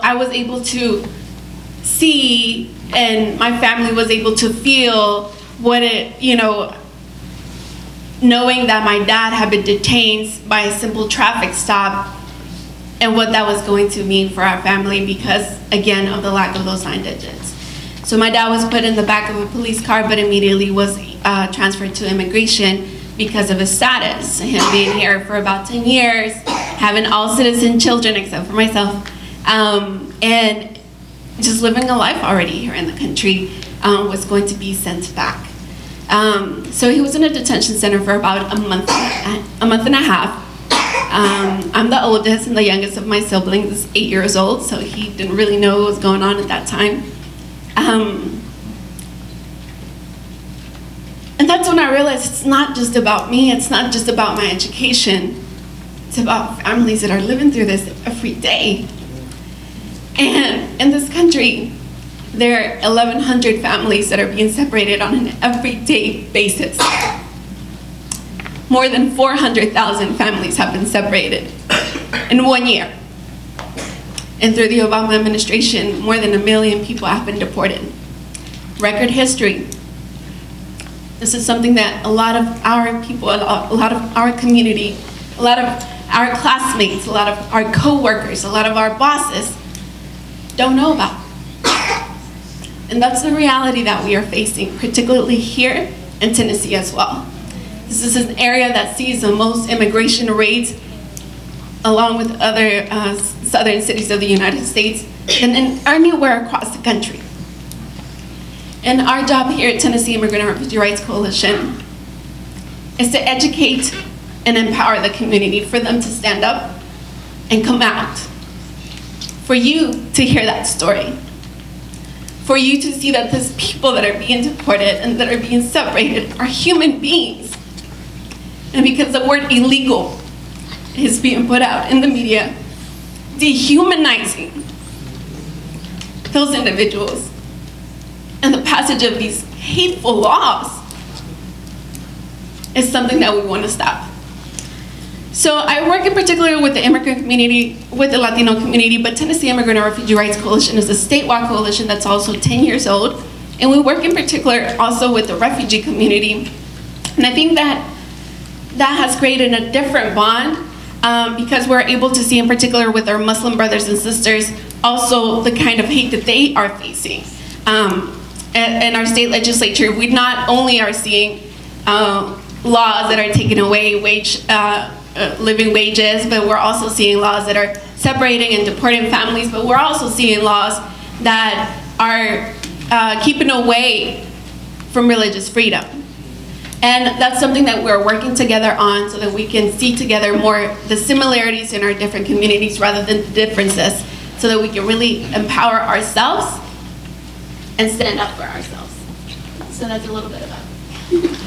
I was able to see, and my family was able to feel what it, you know, knowing that my dad had been detained by a simple traffic stop and what that was going to mean for our family because, again, of the lack of those 9 digits. So my dad was put in the back of a police car, but immediately was transferred to immigration because of his status. Him being here for about 10 years, having all citizen children except for myself, and just living a life already here in the country, was going to be sent back. So he was in a detention center for about a month and a half. I'm the oldest, and the youngest of my siblings is 8 years old, so he didn't really know what was going on at that time. And that's when I realized it's not just about me, it's not just about my education, it's about families that are living through this every day. And in this country, there are 1,100 families that are being separated on an everyday basis. More than 400,000 families have been separated in 1 year. And through the Obama administration, more than 1 million people have been deported. Record history. This is something that a lot of our people, a lot of our community, a lot of our classmates, a lot of our co-workers, a lot of our bosses don't know about. And that's the reality that we are facing, particularly here in Tennessee as well. This is an area that sees the most immigration rates, along with other southern cities of the United States, and anywhere across the country. And our job here at Tennessee Immigrant and Refugee Rights Coalition is to educate and empower the community for them to stand up and come out. For you to hear that story. For you to see that these people that are being deported and that are being separated are human beings. And because the word illegal is being put out in the media, dehumanizing those individuals, and the passage of these hateful laws is something that we want to stop. So I work in particular with the immigrant community, with the Latino community, but Tennessee Immigrant and Refugee Rights Coalition is a statewide coalition that's also 10 years old. And we work in particular also with the refugee community. And I think that has created a different bond because we're able to see in particular with our Muslim brothers and sisters also the kind of hate that they are facing. In our state legislature, we not only are seeing laws that are taking away living wages, but we're also seeing laws that are separating and deporting families, but we're also seeing laws that are keeping away from religious freedom. And that's something that we're working together on so that we can see together more the similarities in our different communities rather than the differences, so that we can really empower ourselves and stand up for ourselves. So that's a little bit about it.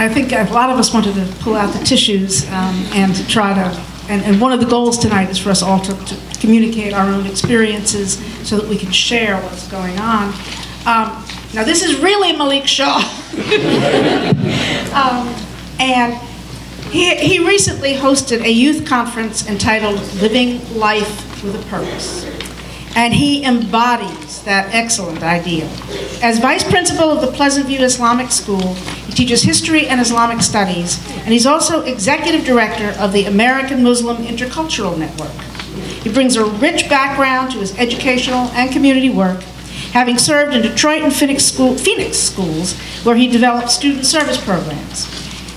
I think a lot of us wanted to pull out the tissues and to try to, and one of the goals tonight is for us all to communicate our own experiences so that we can share what's going on. Now this is really Malik Shaw. And he recently hosted a youth conference entitled Living Life with a Purpose. and he embodies that excellent ideal. As Vice Principal of the Pleasant View Islamic School, he teaches history and Islamic studies, and he's also Executive Director of the American Muslim Intercultural Network. He brings a rich background to his educational and community work, having served in Detroit and Phoenix schools, where he developed student service programs.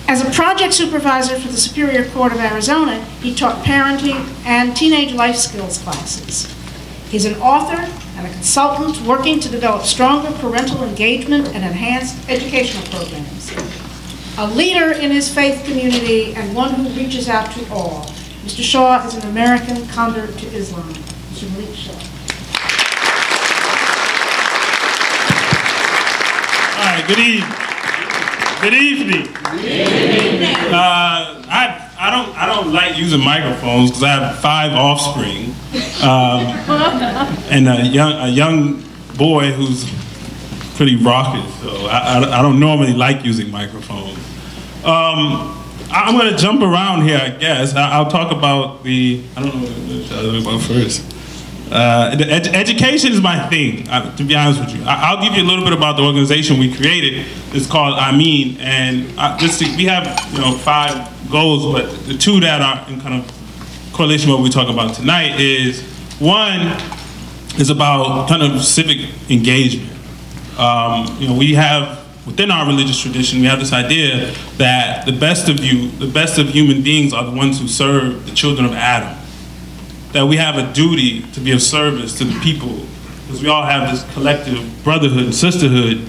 As a project supervisor for the Superior Court of Arizona, he taught parenting and teenage life skills classes. He's an author and a consultant working to develop stronger parental engagement and enhanced educational programs. A leader in his faith community and one who reaches out to all, Mr. Shaw is an American convert to Islam. Mr. Malik Shah. All right, good evening. Good evening. I don't like using microphones because I have 5 offspring and a young boy who's pretty raucous. So I don't normally like using microphones. I'm going to jump around here, I guess. I'll talk about the, I don't know what to talk about first. Education is my thing, to be honest with you. I'll give you a little bit about the organization we created. It's called Amin, and we have 5 goals, but the 2 that are in kind of correlation with what we talk about tonight is, one is about kind of civic engagement. We have, within our religious tradition, we have this idea that the best of human beings are the ones who serve the children of Adam. That we have a duty to be of service to the people, because we all have this collective brotherhood and sisterhood.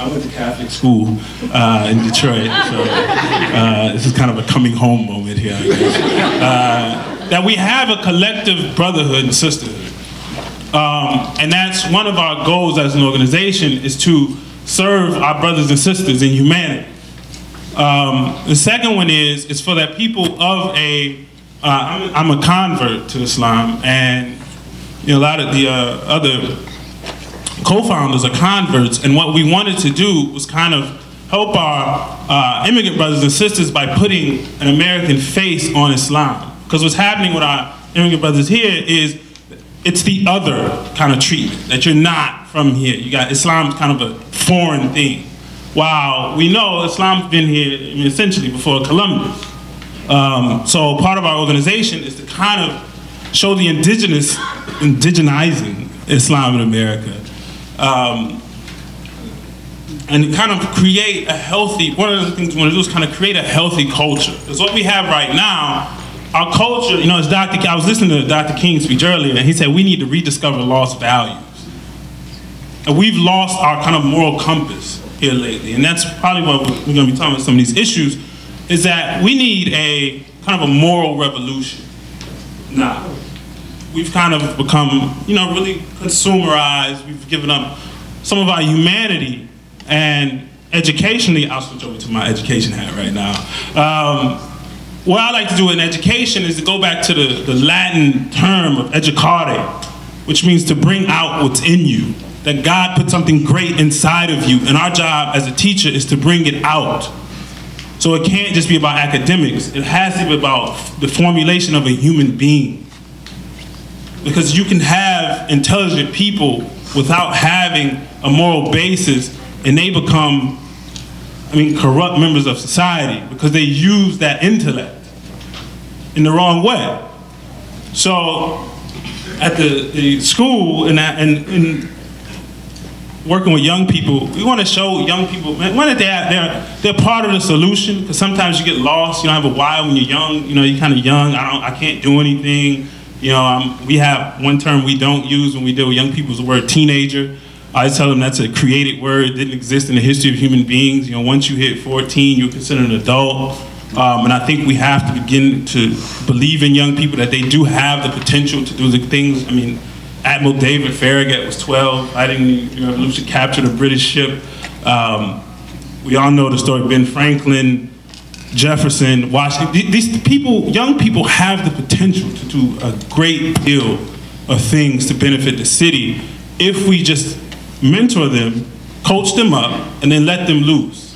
I went to Catholic school in Detroit, so this is kind of a coming home moment here, I guess. That we have a collective brotherhood and sisterhood. And that's one of our goals as an organization, is to serve our brothers and sisters in humanity. The second one is for that people of I'm a convert to Islam, and a lot of the other co-founders are converts, and what we wanted to do was kind of help our immigrant brothers and sisters by putting an American face on Islam. Because what's happening with our immigrant brothers here is it's the other kind of treatment, that you're not from here. You got Islam's kind of a foreign thing. While we know Islam's been here essentially before Columbus. So part of our organization is to kind of show the indigenizing Islam in America. And kind of create a healthy, one of the things we want to do is kind of create a healthy culture. Because what we have right now, our culture, as I was listening to Dr. King's speech earlier, and he said we need to rediscover lost values. And we've lost our kind of moral compass here lately, and that's probably what we're going to be talking about some of these issues, is that we need a kind of a moral revolution. Now, we've kind of become, really consumerized. We've given up some of our humanity, and educationally, I'll switch over to my education hat right now. What I like to do in education is to go back to the Latin term of educare, which means to bring out what's in you. That God put something great inside of you, and our job as a teacher is to bring it out. So it can't just be about academics. It has to be about the formulation of a human being. Because you can have intelligent people without having a moral basis, and they become, corrupt members of society because they use that intellect in the wrong way. So at the school and working with young people, we want to show young people, one, that they're part of the solution, because sometimes you get lost. You don't have a why when you're young. You're kind of young. I can't do anything. We have one term we don't use when we deal with young people is the word teenager. I tell them that's a created word. It didn't exist in the history of human beings. Once you hit 14, you're considered an adult. And I think we have to begin to believe in young people that they do have the potential to do the things. Admiral David Farragut was 12, fighting the revolution, captured a British ship. We all know the story of Ben Franklin, Jefferson, Washington. These people, young people, have the potential to do a great deal of things to benefit the city if we just mentor them, coach them up, and then let them loose.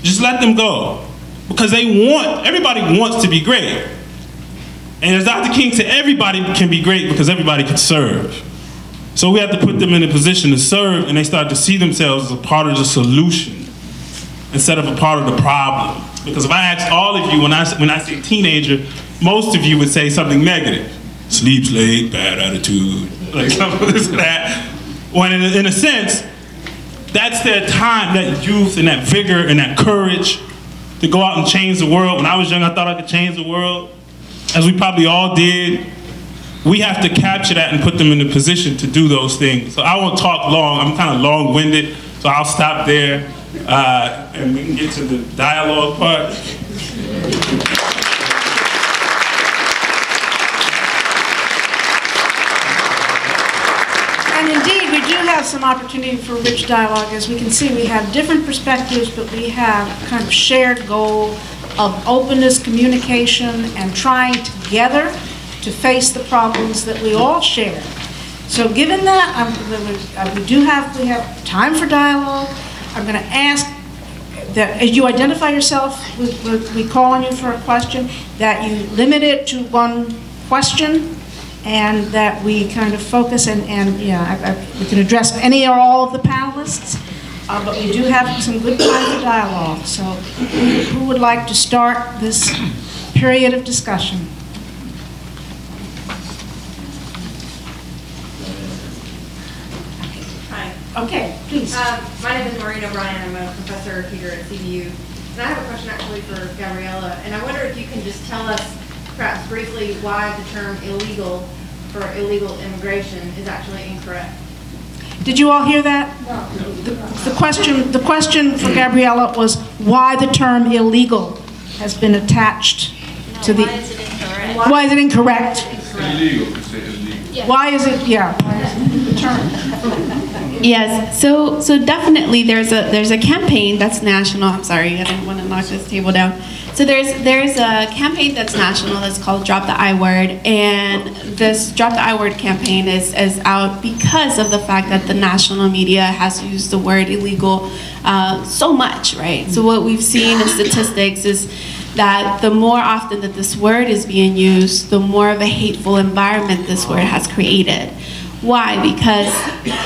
Just let them go. Because everybody wants to be great. And as Dr. King said, everybody can be great because everybody can serve. So we have to put them in a position to serve, and they start to see themselves as a part of the solution instead of a part of the problem. Because if I ask all of you, when I say teenager, most of you would say something negative. Sleeps late, bad attitude, like something this and that. When in a sense, that's their time, that youth and that vigor and that courage to go out and change the world. When I was young, I thought I could change the world, as we probably all did. We have to capture that and put them in a position to do those things. So I won't talk long. I'm kind of long-winded, so I'll stop there, and we can get to the dialogue part. And indeed, we do have some opportunity for rich dialogue. As we can see, we have different perspectives, but we have kind of shared goal of openness, communication, and trying together to face the problems that we all share. So given that, we have time for dialogue. I'm going to ask that as you identify yourself, we call on you for a question, that you limit it to one question, and that we kind of focus we can address any or all of the panelists, but we do have some good time for dialogue. So who would like to start this period of discussion? Okay, please. My name is Marina Ryan. I'm a professor here at CBU. And I have a question actually for Gabriela. And I wonder if you can just tell us, perhaps briefly, why the term illegal for illegal immigration is actually incorrect. Did you all hear that? No. The question for Gabriela was why the term illegal has been attached to the... Why is it incorrect? Why is it incorrect? Illegal. You say illegal. Yeah. Why is it, the term? Yes, so definitely there's a campaign that's national. I'm sorry, I didn't want to knock this table down. So there's a campaign that's national that's called Drop the I Word, and this Drop the I Word campaign is out because of the fact that the national media has used the word illegal so much, right? So what we've seen in statistics is that the more often that this word is being used, the more of a hateful environment this word has created. Why? Because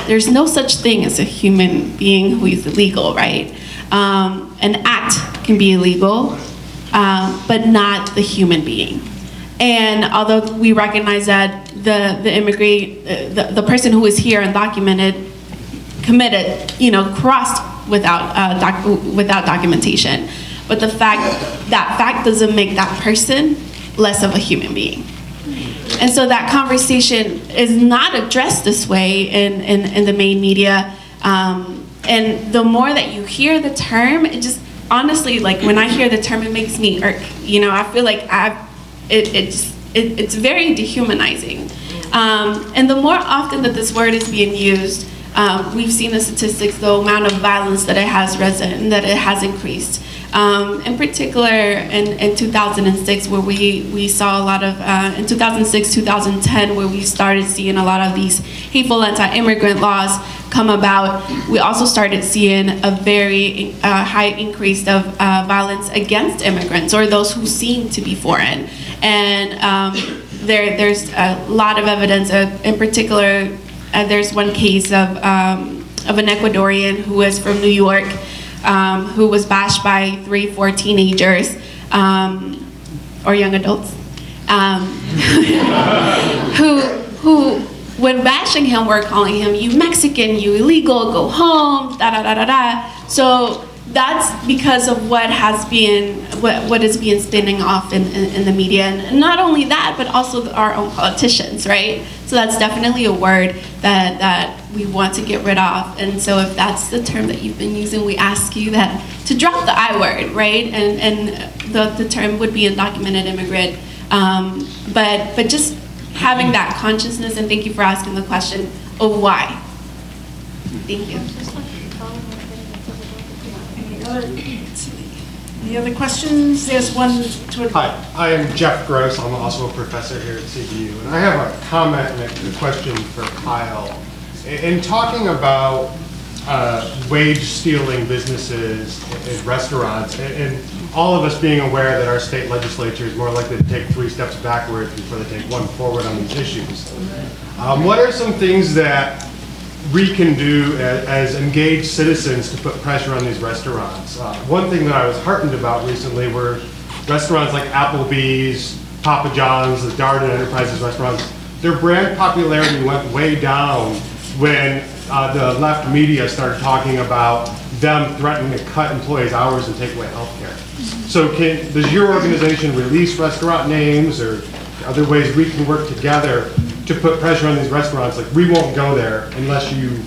there's no such thing as a human being who is illegal, right? An act can be illegal, but not the human being. And although we recognize that the person who is here undocumented committed, crossed without documentation, but that fact doesn't make that person less of a human being. And so that conversation is not addressed this way in the main media. And the more that you hear the term, it just, honestly, like when I hear the term, it makes me irk. I feel like it's very dehumanizing. And the more often that this word is being used, we've seen the statistics, the amount of violence that it has risen, that it has increased. In particular, in 2006, where we saw a lot of, in 2006, 2010, where we started seeing a lot of these hateful anti-immigrant laws come about, we also started seeing a very high increase of violence against immigrants, or those who seem to be foreign. And there's a lot of evidence, in particular, there's one case of an Ecuadorian who is from New York, who was bashed by 4 teenagers, or young adults, who, when bashing him, were calling him, "You Mexican, you illegal, go home, da da da da da." So that's because of what is being spinning off in the media, and not only that, but also our own politicians, right? So that's definitely a word that we want to get rid of. And so if that's the term that you've been using, we ask you that to drop the I word, right? And the term would be undocumented immigrant, but just having that consciousness, and thank you for asking the question of why. Thank you. Any other questions? There's one toward... Hi, I am Jeff Gross. I'm also a professor here at CBU. And I have a comment and a question for Kyle. In talking about wage-stealing businesses and restaurants, and all of us being aware that our state legislature is more likely to take 3 steps backwards before they take 1 forward on these issues. What are some things that we can do as engaged citizens to put pressure on these restaurants? One thing that I was heartened about recently were restaurants like Applebee's, Papa John's, the Darden Enterprises restaurants. Their brand popularity went way down when the left media started talking about them threatening to cut employees' hours and take away health care. So does your organization release restaurant names or other ways we can work together to put pressure on these restaurants? Like, we won't go there unless you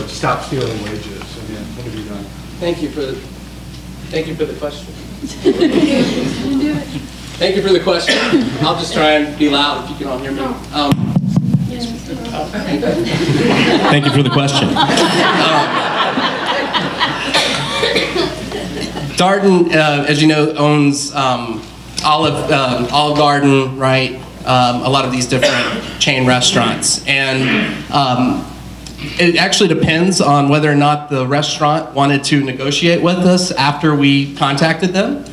stop stealing wages. What have you done? Thank you for the question. Thank you for the question. I'll just try and be loud if you can all hear me. Thank you for the question. Darden, as you know, owns Olive Garden, right? A lot of these different chain restaurants. And it actually depends on whether or not the restaurant wanted to negotiate with us after we contacted them.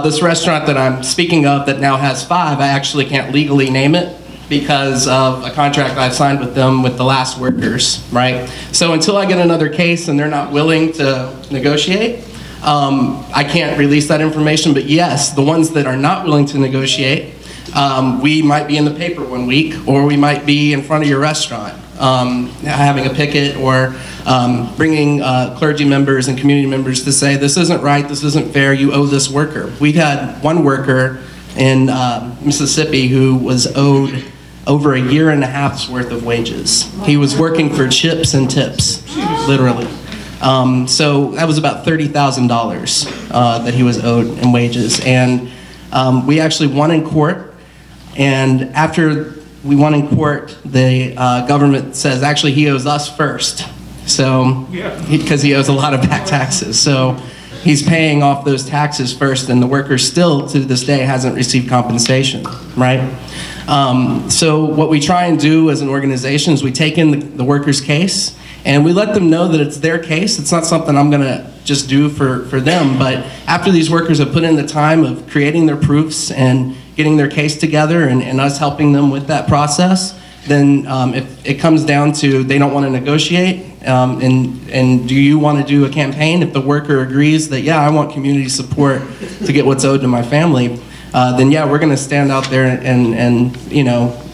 This restaurant that I'm speaking of that now has 5, I actually can't legally name it because of a contract I've signed with them with the last workers, right? So until I get another case and they're not willing to negotiate, I can't release that information. But yes, the ones that are not willing to negotiate, we might be in the paper one week, or we might be in front of your restaurant having a picket, or bringing clergy members and community members to say, this isn't right, this isn't fair, you owe this worker. We've had one worker in Mississippi who was owed over 1.5 years worth of wages. He was working for chips and tips, literally. So that was about $30,000 that he was owed in wages. And we actually won in court. And after we won in court, the government says actually he owes us first. So, because he owes a lot of back taxes. So he's paying off those taxes first, and the worker still to this day hasn't received compensation, right? So what we try and do as an organization is we take in the worker's case, and we let them know that it's their case. It's not something I'm gonna just do for them, but after these workers have put in the time of creating their proofs and getting their case together and us helping them with that process, then if it comes down to they don't want to negotiate, and do you want to do a campaign? If the worker agrees that, yeah, I want community support to get what's owed to my family, then yeah, we're going to stand out there and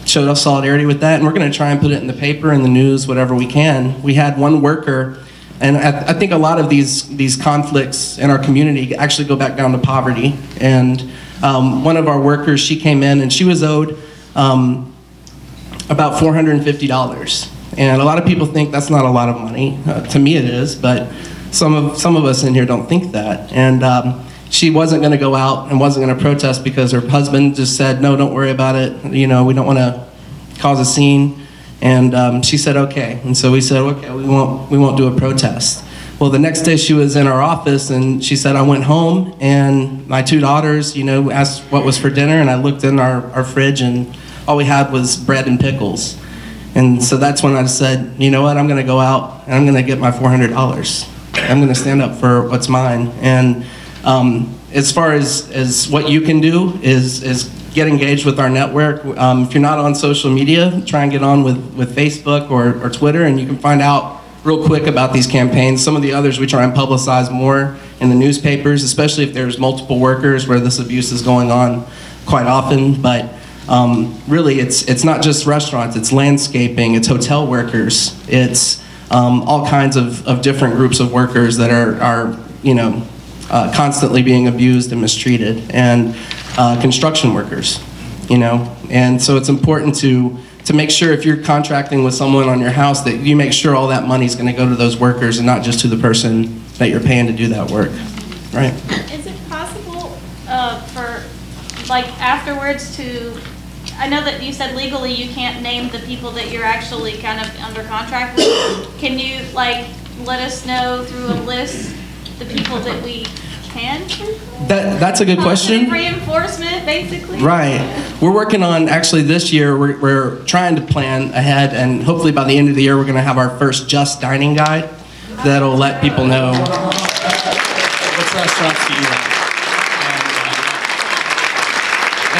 show us solidarity with that, and we're going to try and put it in the paper, in the news, whatever we can. We had one worker, and I think a lot of these conflicts in our community actually go back down to poverty. And one of our workers, she came in and she was owed about $450. And a lot of people think that's not a lot of money. To me it is, but some of us in here don't think that. And she wasn't going to go out and wasn't going to protest because her husband just said, no, don't worry about it. We don't want to cause a scene. And she said, okay. And so we said, okay, we won't do a protest. Well, the next day she was in our office and she said, I went home and my 2 daughters, asked what was for dinner, and I looked in our fridge and all we had was bread and pickles. And so that's when I said, you know what, I'm gonna go out and I'm gonna get my $400. I'm gonna stand up for what's mine. And as far as what you can do is get engaged with our network. If you're not on social media, try and get on with Facebook or Twitter, and you can find out real quick about these campaigns. Some of the others we try and publicize more in the newspapers, especially if there's multiple workers where this abuse is going on quite often. But really it's not just restaurants, it's landscaping, it's hotel workers, it's all kinds of different groups of workers that are constantly being abused and mistreated, and construction workers, and so it's important to make sure if you're contracting with someone on your house that you make sure all that money's going to go to those workers and not just to the person that you're paying to do that work, right? Is it possible for, afterwards to, I know that you said legally you can't name the people that you're actually kind of under contract with. Can you, let us know through a list the people that we can? That's a good question. Reinforcement, basically. Right. We're working on, actually this year, we're trying to plan ahead, and hopefully by the end of the year we're going to have our first Just Dining Guide that'll let people know which restaurants to eat at.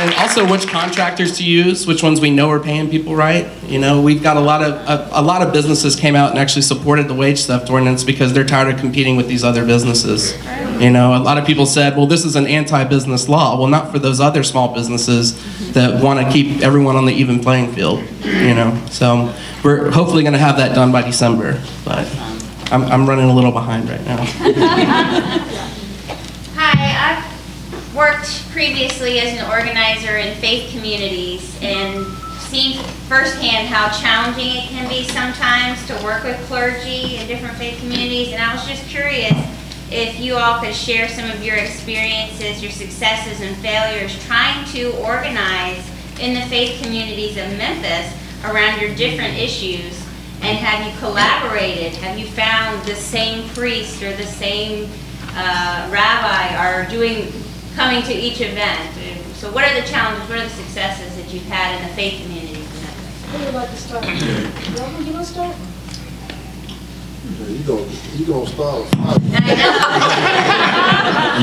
and also which contractors to use, which ones we know are paying people right. You know, we've got a lot of businesses came out and actually supported the wage theft ordinance because they're tired of competing with these other businesses. You know, a lot of people said, well, this is an anti-business law. Well, not for those other small businesses that want to keep everyone on the even playing field, you know. So we're hopefully going to have that done by December, but I'm running a little behind right now. Hi, I've worked previously as an organizer in faith communities and seen firsthand how challenging it can be sometimes to work with clergy in different faith communities, and I was just curious if you all could share some of your experiences, your successes and failures trying to organize in the faith communities of Memphis around your different issues. And have you collaborated? Have you found the same priest or the same rabbi are coming to each event? So what are the challenges, what are the successes that you've had in the faith communities in Memphis? Who would like to start? Logan, you want to start? You gonna start?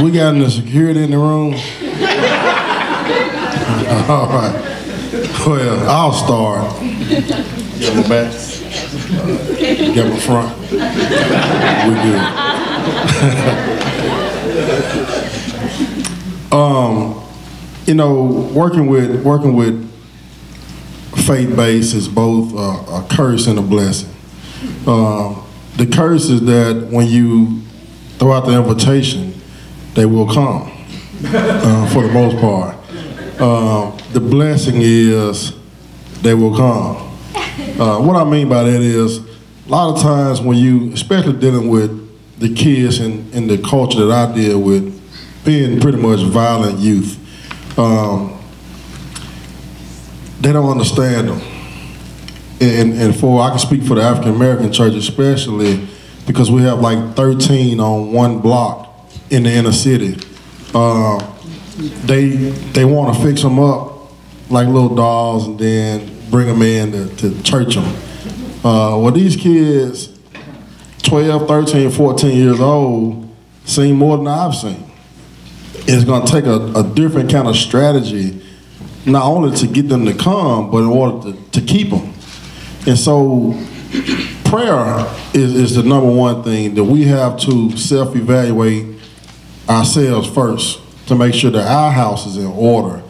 We got the security in the room. All right. Well, I'll start. Get my back. Get my front. We good. You know, working with faith-based is both a curse and a blessing. The curse is that when you throw out the invitation, they will come, for the most part. The blessing is they will come. What I mean by that is, a lot of times when you, especially dealing with the kids in the culture that I deal with, being pretty much violent youth, they don't understand them. And I can speak for the African American church especially, because we have like 13 on one block in the inner city. They want to fix them up like little dolls and then bring them in to church them. Well, these kids, 12, 13, 14 years old, seen more than I've seen. It's going to take a different kind of strategy, not only to get them to come, but in order to keep them. And so prayer is the number one thing that we have to self-evaluate ourselves first to make sure that our house is in order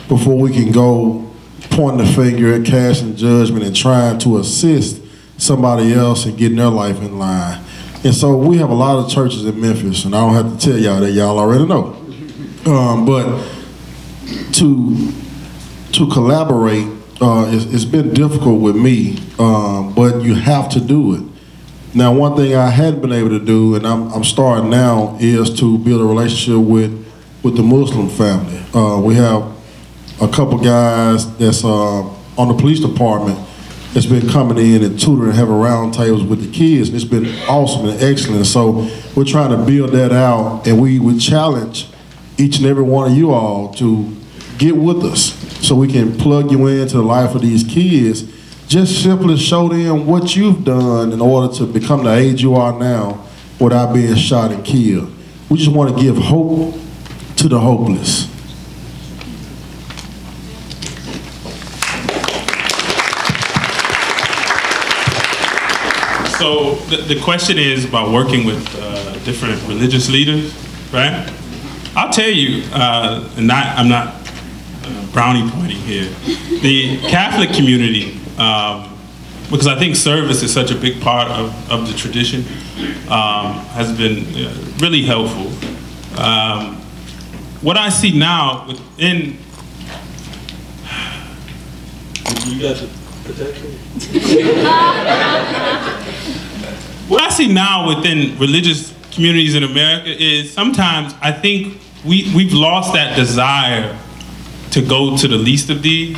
before we can go pointing the finger at casting judgment and trying to assist somebody else in getting their life in line. And so we have a lot of churches in Memphis, and I don't have to tell y'all that, y'all already know. But to collaborate, it's been difficult with me, but you have to do it. Now, one thing I hadn't been able to do, and I'm starting now, is to build a relationship with the Muslim family. We have a couple guys that's on the police department that's been coming in and tutoring and having round tables with the kids, and it's been awesome and excellent. So we're trying to build that out, and we would challenge each and every one of you all to get with us so we can plug you into the life of these kids. Just simply show them what you've done in order to become the age you are now without being shot and killed. We just want to give hope to the hopeless. So the question is about working with different religious leaders, right? I'll tell you, I'm not brownie pointing here. The Catholic community, because I think service is such a big part of the tradition, has been really helpful. What I see now within, you got the protection? What I see now within religious communities in America is sometimes I think we've lost that desire to go to the least of these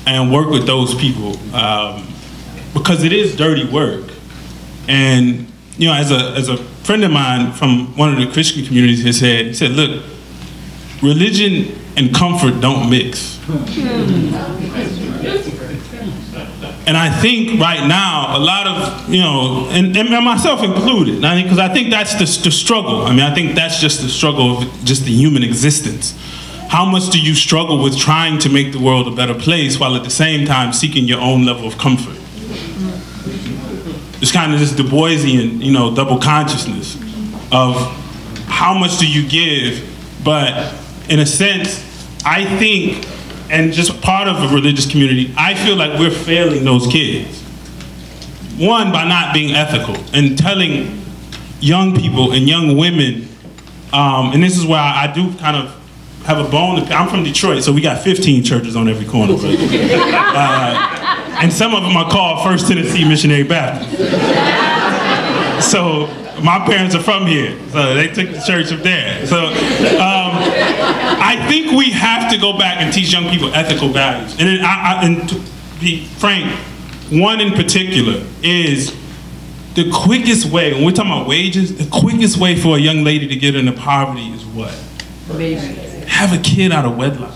and work with those people, because it is dirty work. And you know, as a friend of mine from one of the Christian communities he said, look, religion and comfort don't mix. And I think right now, a lot of, you know, and myself included, because I think that's the struggle. I mean, I think that's just the struggle of just the human existence. how much do you struggle with trying to make the world a better place while at the same time seeking your own level of comfort? It's kind of this Du Boisian, you know, double consciousness of how much do you give, but in a sense, I think, and just part of a religious community, I feel like we're failing those kids. One, by not being ethical and telling young people and young women, and this is where I do kind of have a bone to pick. I'm from Detroit, so we got 15 churches on every corner. And some of them are called First Tennessee Missionary Baptist. So my parents are from here, so they took the church up there. So I think we have to go back and teach young people ethical values. And, and to be frank, one in particular is the quickest way, when we're talking about wages, the quickest way for a young lady to get into poverty is what? Have a kid out of wedlock.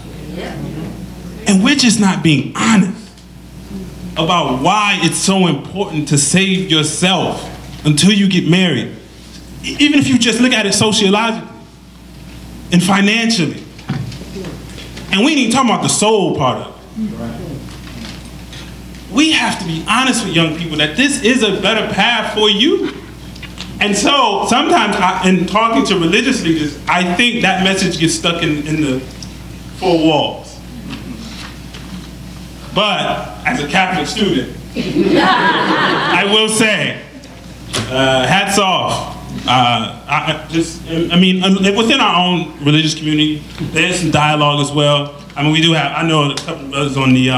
And we're just not being honest about why it's so important to save yourself until you get married. Even if you just look at it sociologically and financially. And we ain't even talking about the soul part of it. We have to be honest with young people that this is a better path for you. And so sometimes in talking to religious leaders, I think that message gets stuck in the four walls. But as a Catholic student, I will say, hats off. Within our own religious community, there's some dialogue as well. I mean, we do have, I know a couple of us on the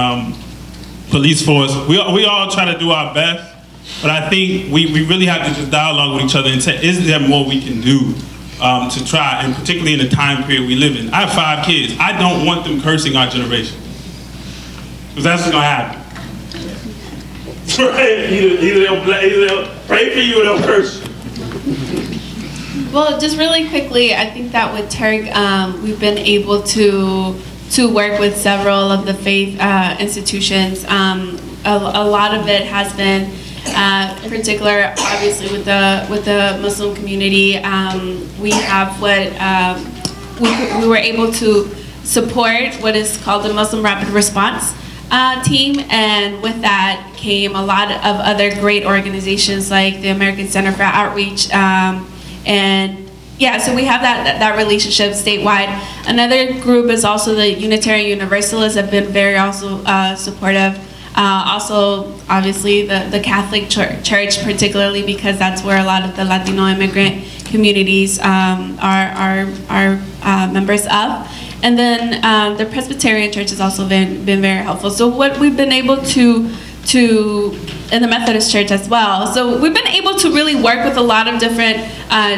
police force. We all try to do our best, but I think we really have to just dialogue with each other and say, is there more we can do to try, and particularly in the time period we live in. I have 5 kids. I don't want them cursing our generation, because that's what's gonna happen. Either they'll pray for you or they'll curse you. Well, just really quickly, I think that with Tarek, we've been able to work with several of the faith institutions. A lot of it has been, in particular, obviously with the Muslim community. We have what we were able to support what is called the Muslim Rapid Response team, and with that came a lot of other great organizations like the American Center for Outreach, and yeah, so we have that relationship statewide. Another group is also the Unitarian Universalists, have been very also supportive. Also, obviously, the Catholic Church, particularly because that's where a lot of the Latino immigrant communities are members of. And then the Presbyterian Church has also been very helpful. So what we've been able to in the Methodist Church as well. So we've been able to really work with a lot of different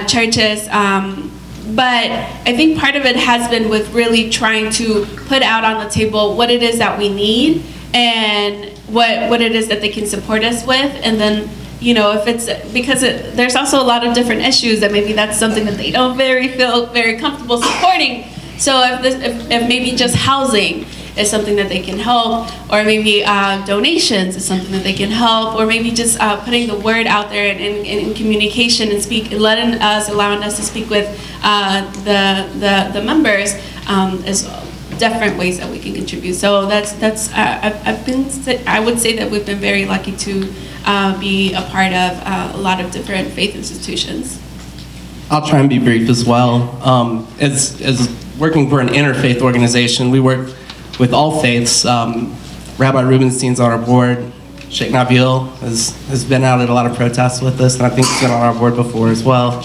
churches, but I think part of it has been with really trying to put out on the table what it is that we need and what it is that they can support us with, and then, you know, if it's, because there's also a lot of different issues that maybe that's something that they don't feel very comfortable supporting. So if maybe just housing is something that they can help, or maybe donations is something that they can help, or maybe just putting the word out there in communication and allowing us to speak with the members is different ways that we can contribute. So I would say that we've been very lucky to be a part of a lot of different faith institutions. I'll try and be brief as well. As working for an interfaith organization, we work with all faiths. Rabbi Rubenstein's on our board. Sheikh Nabil has been out at a lot of protests with us, and I think he's been on our board before as well.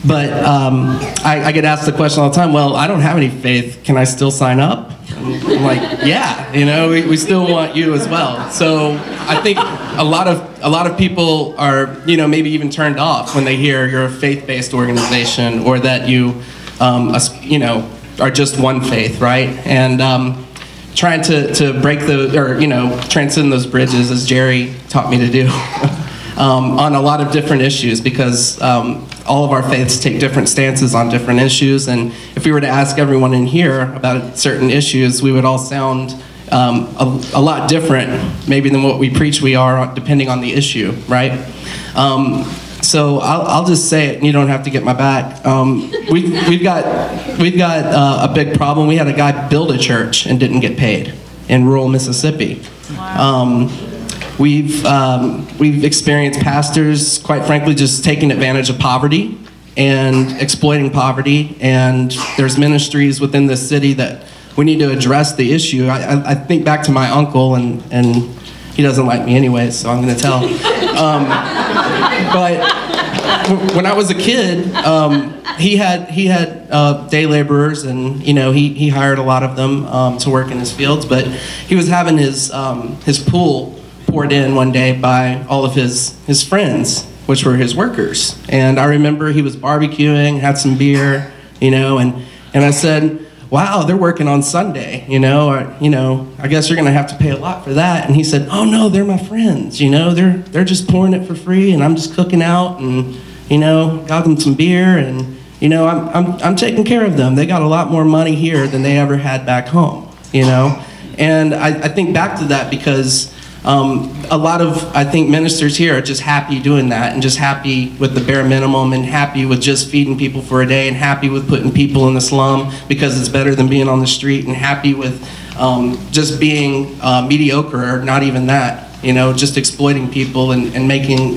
I get asked the question all the time, well, I don't have any faith, can I still sign up? And I'm like, yeah, you know, we still want you as well. So I think a lot of people are, you know, maybe even turned off when they hear you're a faith-based organization, or that you know, are just one faith, right? And trying to break transcend those bridges, as Jerry taught me to do, on a lot of different issues, because all of our faiths take different stances on different issues, and if we were to ask everyone in here about certain issues, we would all sound a lot different maybe than what we preach we are, depending on the issue, right? So I'll just say it, and you don't have to get my back. We've got a big problem. We had a guy build a church and didn't get paid in rural Mississippi. Wow. We've experienced pastors, quite frankly, just taking advantage of poverty and exploiting poverty. And there's ministries within this city that we need to address the issue. I think back to my uncle, and he doesn't like me anyway, so I'm going to tell. But when I was a kid, he had day laborers, and he hired a lot of them to work in his fields. But he was having his pool poured in one day by all of his friends, which were his workers. And I remember he was barbecuing, had some beer, and I said, wow, they're working on Sunday, I guess you're gonna have to pay a lot for that. And he said, oh no, they're my friends, they're just pouring it for free, and I'm just cooking out, and got them some beer, and I'm taking care of them. They got a lot more money here than they ever had back home, And I think back to that because a lot of, I think, ministers here are just happy doing that, and just happy with the bare minimum, and happy with just feeding people for a day, and happy with putting people in the slum because it's better than being on the street, and happy with just being mediocre, or not even that, just exploiting people and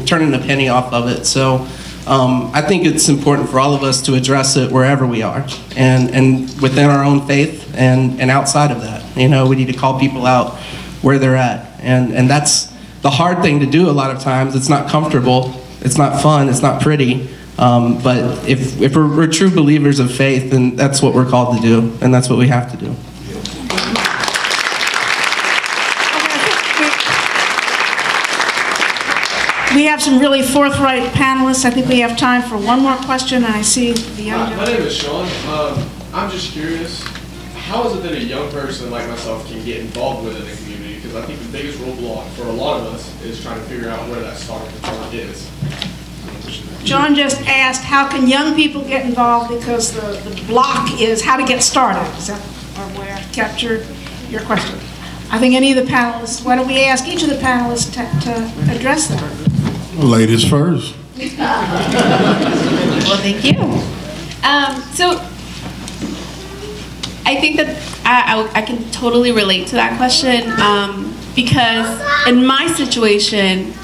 turning a penny off of it. So I think it's important for all of us to address it wherever we are, and within our own faith and outside of that. We need to call people out where they're at. And that's the hard thing to do a lot of times. It's not comfortable, it's not fun, it's not pretty. But if we're true believers of faith, then that's what we're called to do, and that's what we have to do. We have some really forthright panelists. I think we have time for one more question, and I see the young My name is Sean. I'm just curious, how is it that a young person like myself can get involved within the community? Because I think the biggest roadblock for a lot of us is trying to figure out where that starting point is. John just asked, how can young people get involved, because the block is how to get started. Is that where I captured your question? I think any of the panelists, why don't we ask each of the panelists to address that? Ladies first. Well, thank you. So I think that I can totally relate to that question because in my situation,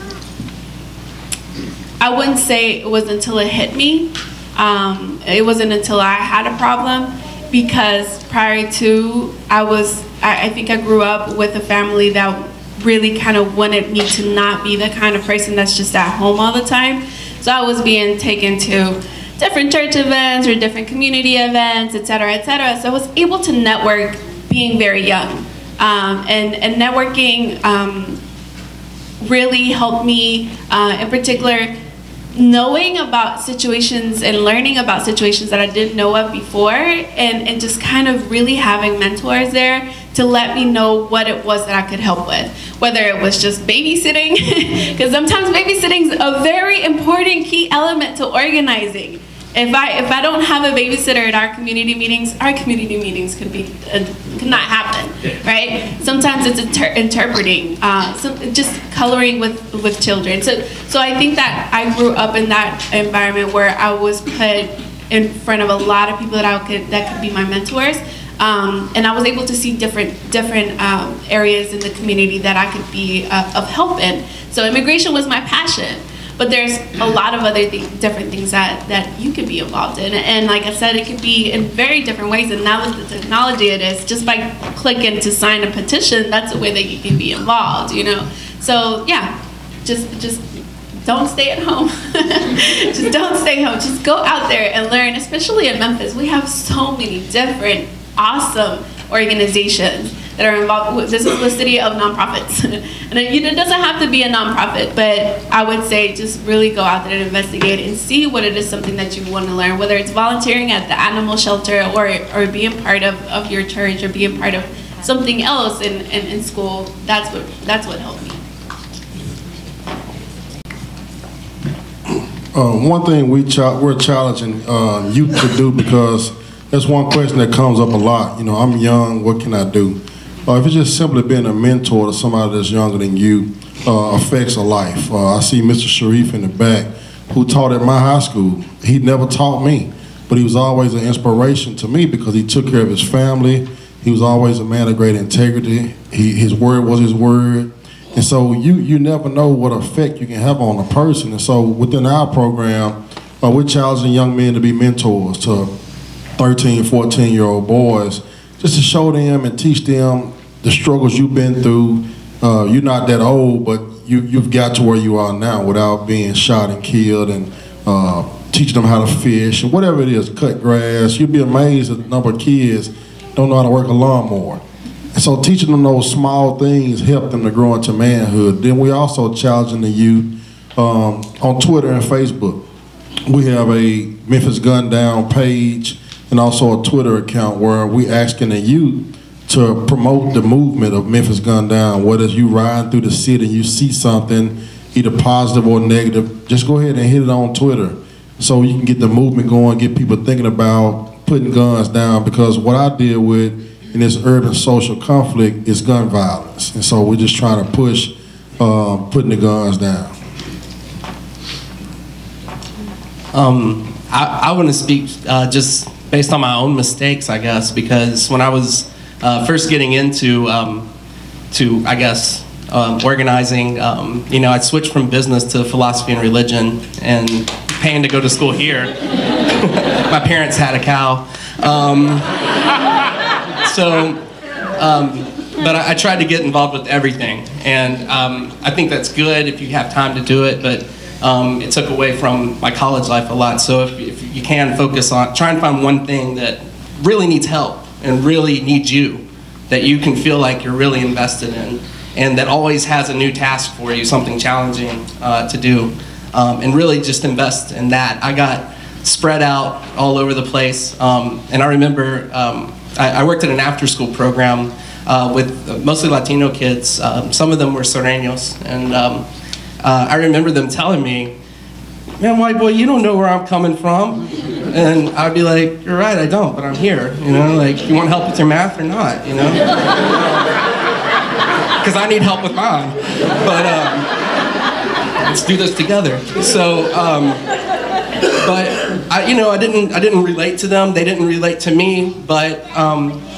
I wouldn't say it was until it hit me. It wasn't until I had a problem, because prior to, I think I grew up with a family that really kind of wanted me to not be the kind of person that's just at home all the time. So I was being taken to different church events or different community events, et cetera, et cetera. So I was able to network being very young. And networking really helped me, in particular, knowing about situations and learning about situations that I didn't know of before, and just kind of really having mentors there to let me know what it was that I could help with. Whether it was just babysitting, because sometimes babysitting is a very important key element to organizing. If I don't have a babysitter at our community meetings could not happen, right? Sometimes it's interpreting, just coloring with children. So I think that I grew up in that environment where I was put in front of a lot of people that could be my mentors, and I was able to see different areas in the community that I could be of help in. So immigration was my passion. But there's a lot of other different things that you can be involved in. And like I said, it could be in very different ways. And now with the technology it is, just by clicking to sign a petition, that's a way that you can be involved, So yeah, just don't stay at home. Just don't stay home. Just go out there and learn, especially in Memphis. We have so many different awesome organizations that are involved. This is the city of nonprofits. And it doesn't have to be a nonprofit, but I would say just really go out there and investigate and see what it is, something that you want to learn, whether it's volunteering at the animal shelter or being part of your church or being part of something else in school. That's what helped me. One thing we're challenging youth to do, because that's one question that comes up a lot. I'm young, what can I do? If it's just simply being a mentor to somebody that's younger than you, affects a life. I see Mr. Sharif in the back. who taught at my high school. He never taught me, but he was always an inspiration to me because he took care of his family. He was always a man of great integrity. His word was his word. And so you never know what effect you can have on a person. And so within our program, we're challenging young men to be mentors to 13, 14-year-old boys, just to show them and teach them the struggles you've been through. You're not that old, but you've got to where you are now without being shot and killed, and teaching them how to fish, or whatever it is, cut grass. You'd be amazed at the number of kids don't know how to work a lawnmower. And so teaching them those small things help them to grow into manhood. Then we also challenging the youth on Twitter and Facebook. We have a Memphis Gun Down page and also a Twitter account where we asking the youth to promote the movement of Memphis Gun Down. Whether you riding through the city and you see something, either positive or negative, just go ahead and hit it on Twitter so you can get the movement going, get people thinking about putting guns down, because what I deal with in this urban social conflict is gun violence. And so we're just trying to push putting the guns down. I want to speak just based on my own mistakes, I guess, because when I was first getting into organizing, I'd switched from business to philosophy and religion, and paying to go to school here. My parents had a cow. But I tried to get involved with everything, and I think that's good if you have time to do it, but it took away from my college life a lot. So if you can focus on, try and find one thing that really needs help and really needs you, that you can feel like you're really invested in, and that always has a new task for you, something challenging to do, and really just invest in that. I got spread out all over the place, and I remember I worked at an after-school program with mostly Latino kids. Some of them were Sureños, and I remember them telling me, "Man, white boy, you don't know where I'm coming from." And I'd be like, "You're right, I don't, but I'm here. Like, you want help with your math or not, Because I need help with mine. But let's do this together." So, but I didn't relate to them. They didn't relate to me. But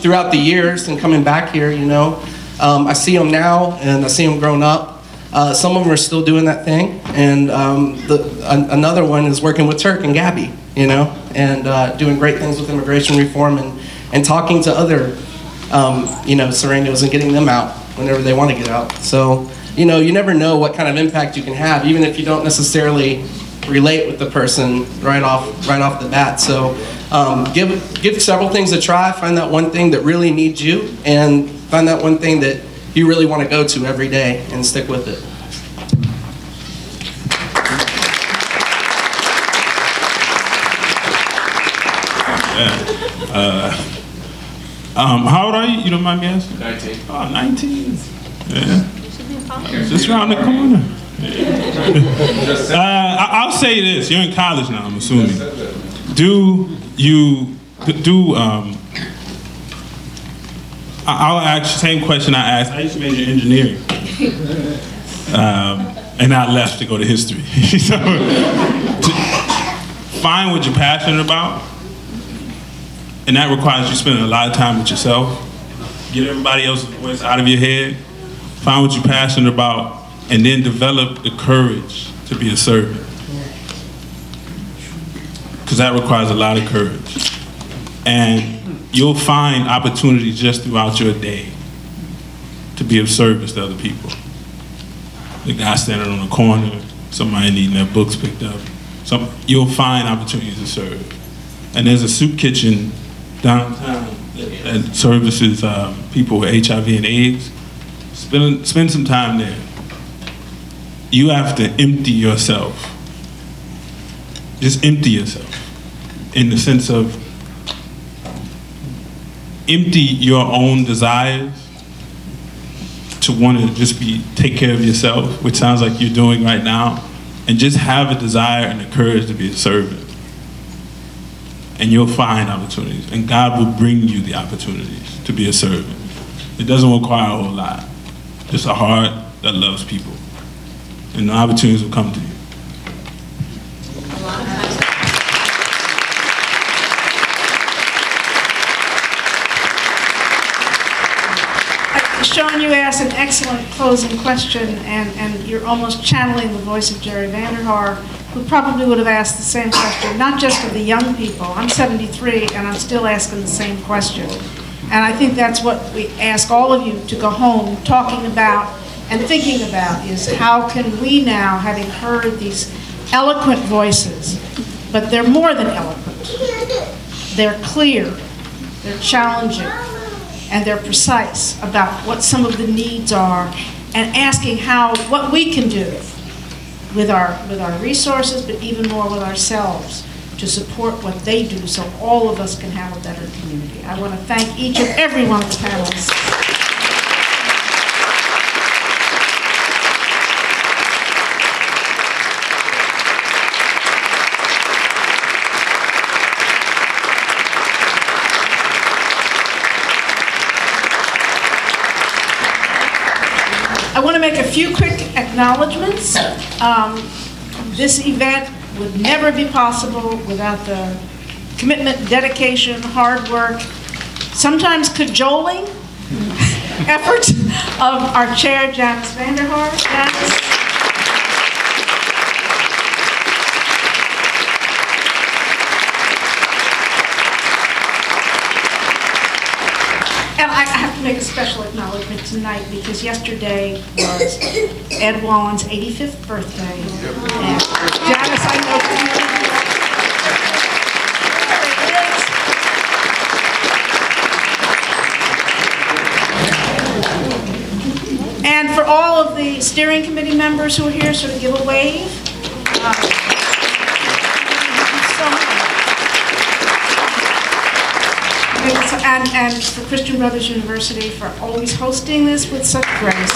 throughout the years and coming back here, I see them now, and I see them grown up. Some of them are still doing that thing, and another one is working with Turk and Gabby, and doing great things with immigration reform, and talking to other, Sureños, and getting them out whenever they want to get out. So, you never know what kind of impact you can have, even if you don't necessarily relate with the person right off the bat. So, give several things a try. Find that one thing that really needs you, and find that one thing that you really want to go to every day, and stick with it. How old are you? You don't mind me asking? 19. Oh, 19. Yeah. Just around the corner. I'll say this. You're in college now, I'm assuming. I'll ask the same question I asked. I used to major in engineering. And I left to go to history. So, find what you're passionate about. And that requires you spending a lot of time with yourself. Get everybody else's voice out of your head. Find what you're passionate about, and then develop the courage to be a servant. Because that requires a lot of courage. And you'll find opportunities just throughout your day to be of service to other people. The guy standing on the corner, somebody needing their books picked up. You'll find opportunities to serve. And there's a soup kitchen downtown that services people with HIV and AIDS. Spend some time there. You have to empty yourself. Just empty yourself, in the sense of empty your own desires to want to just take care of yourself, which sounds like you're doing right now, and just have a desire and the courage to be a servant. And you'll find opportunities, and God will bring you the opportunities to be a servant. It doesn't require a whole lot, just a heart that loves people, and the opportunities will come to you. that's an excellent closing question, and you're almost channeling the voice of Jerry Vanderhaar, who probably would have asked the same question, not just of the young people. I'm 73, and I'm still asking the same question. And I think that's what we ask all of you to go home talking about and thinking about, is how can we now, having heard these eloquent voices, but they're more than eloquent. They're clear, they're challenging, and they're precise about what some of the needs are, and asking what we can do with our resources, but even more with ourselves, to support what they do so all of us can have a better community. I want to thank each and every one of the panelists. I want to make a few quick acknowledgments. This event would never be possible without the commitment, dedication, hard work, sometimes cajoling efforts of our chair, Janice Vanderhaar. Janice. And I have to make a special acknowledgement tonight, because yesterday was Ed Wallen's 85th birthday. And Janice, I know you. And for all of the steering committee members who are here, sort of give a wave. And for Christian Brothers University for always hosting this with such grace.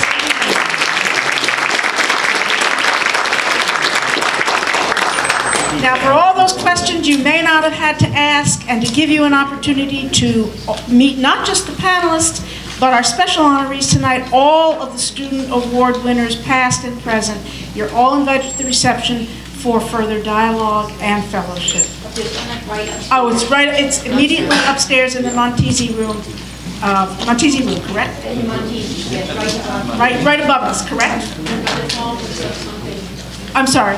Now, for all those questions you may not have had to ask, and to give you an opportunity to meet not just the panelists, but our special honorees tonight, all of the student award winners, past and present, you're all invited to the reception for further dialogue and fellowship. Oh, it's immediately upstairs in the Montesi room. Montesi room, correct? Right above us, correct? I'm sorry.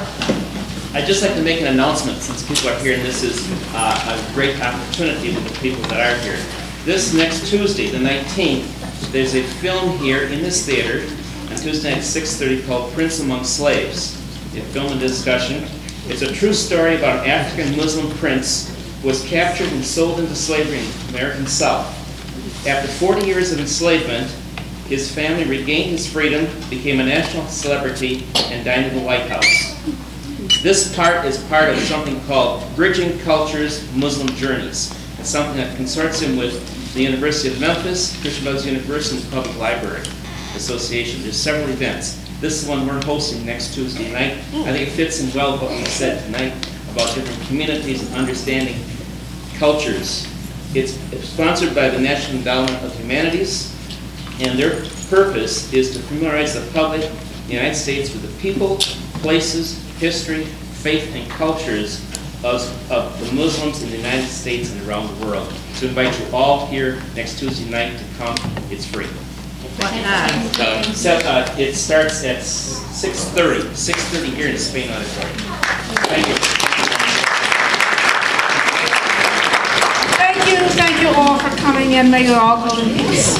I'd just like to make an announcement, since people are here, and this is a great opportunity for the people that are here. This next Tuesday, the 19th, there's a film here in this theater on Tuesday night at 6:30 called Prince Among Slaves. A film and discussion. It's a true story about an African Muslim prince who was captured and sold into slavery in the American South. After 40 years of enslavement, his family regained his freedom, became a national celebrity, and dined in the White House. This part is part of something called Bridging Cultures, Muslim Journeys. It's something that consortium with the University of Memphis, Christian Brothers University, and the Public Library Association. There's several events. This is the one we're hosting next Tuesday night. I think it fits in well with what we said tonight about different communities and understanding cultures. It's sponsored by the National Endowment of Humanities, and their purpose is to familiarize the public in the United States with the people, places, history, faith, and cultures of the Muslims in the United States and around the world. So I invite you all here next Tuesday night to come. It's free. It starts at 6:30 here in the Spain Auditorium. Thank you. Thank you all for coming in. May you all go in peace.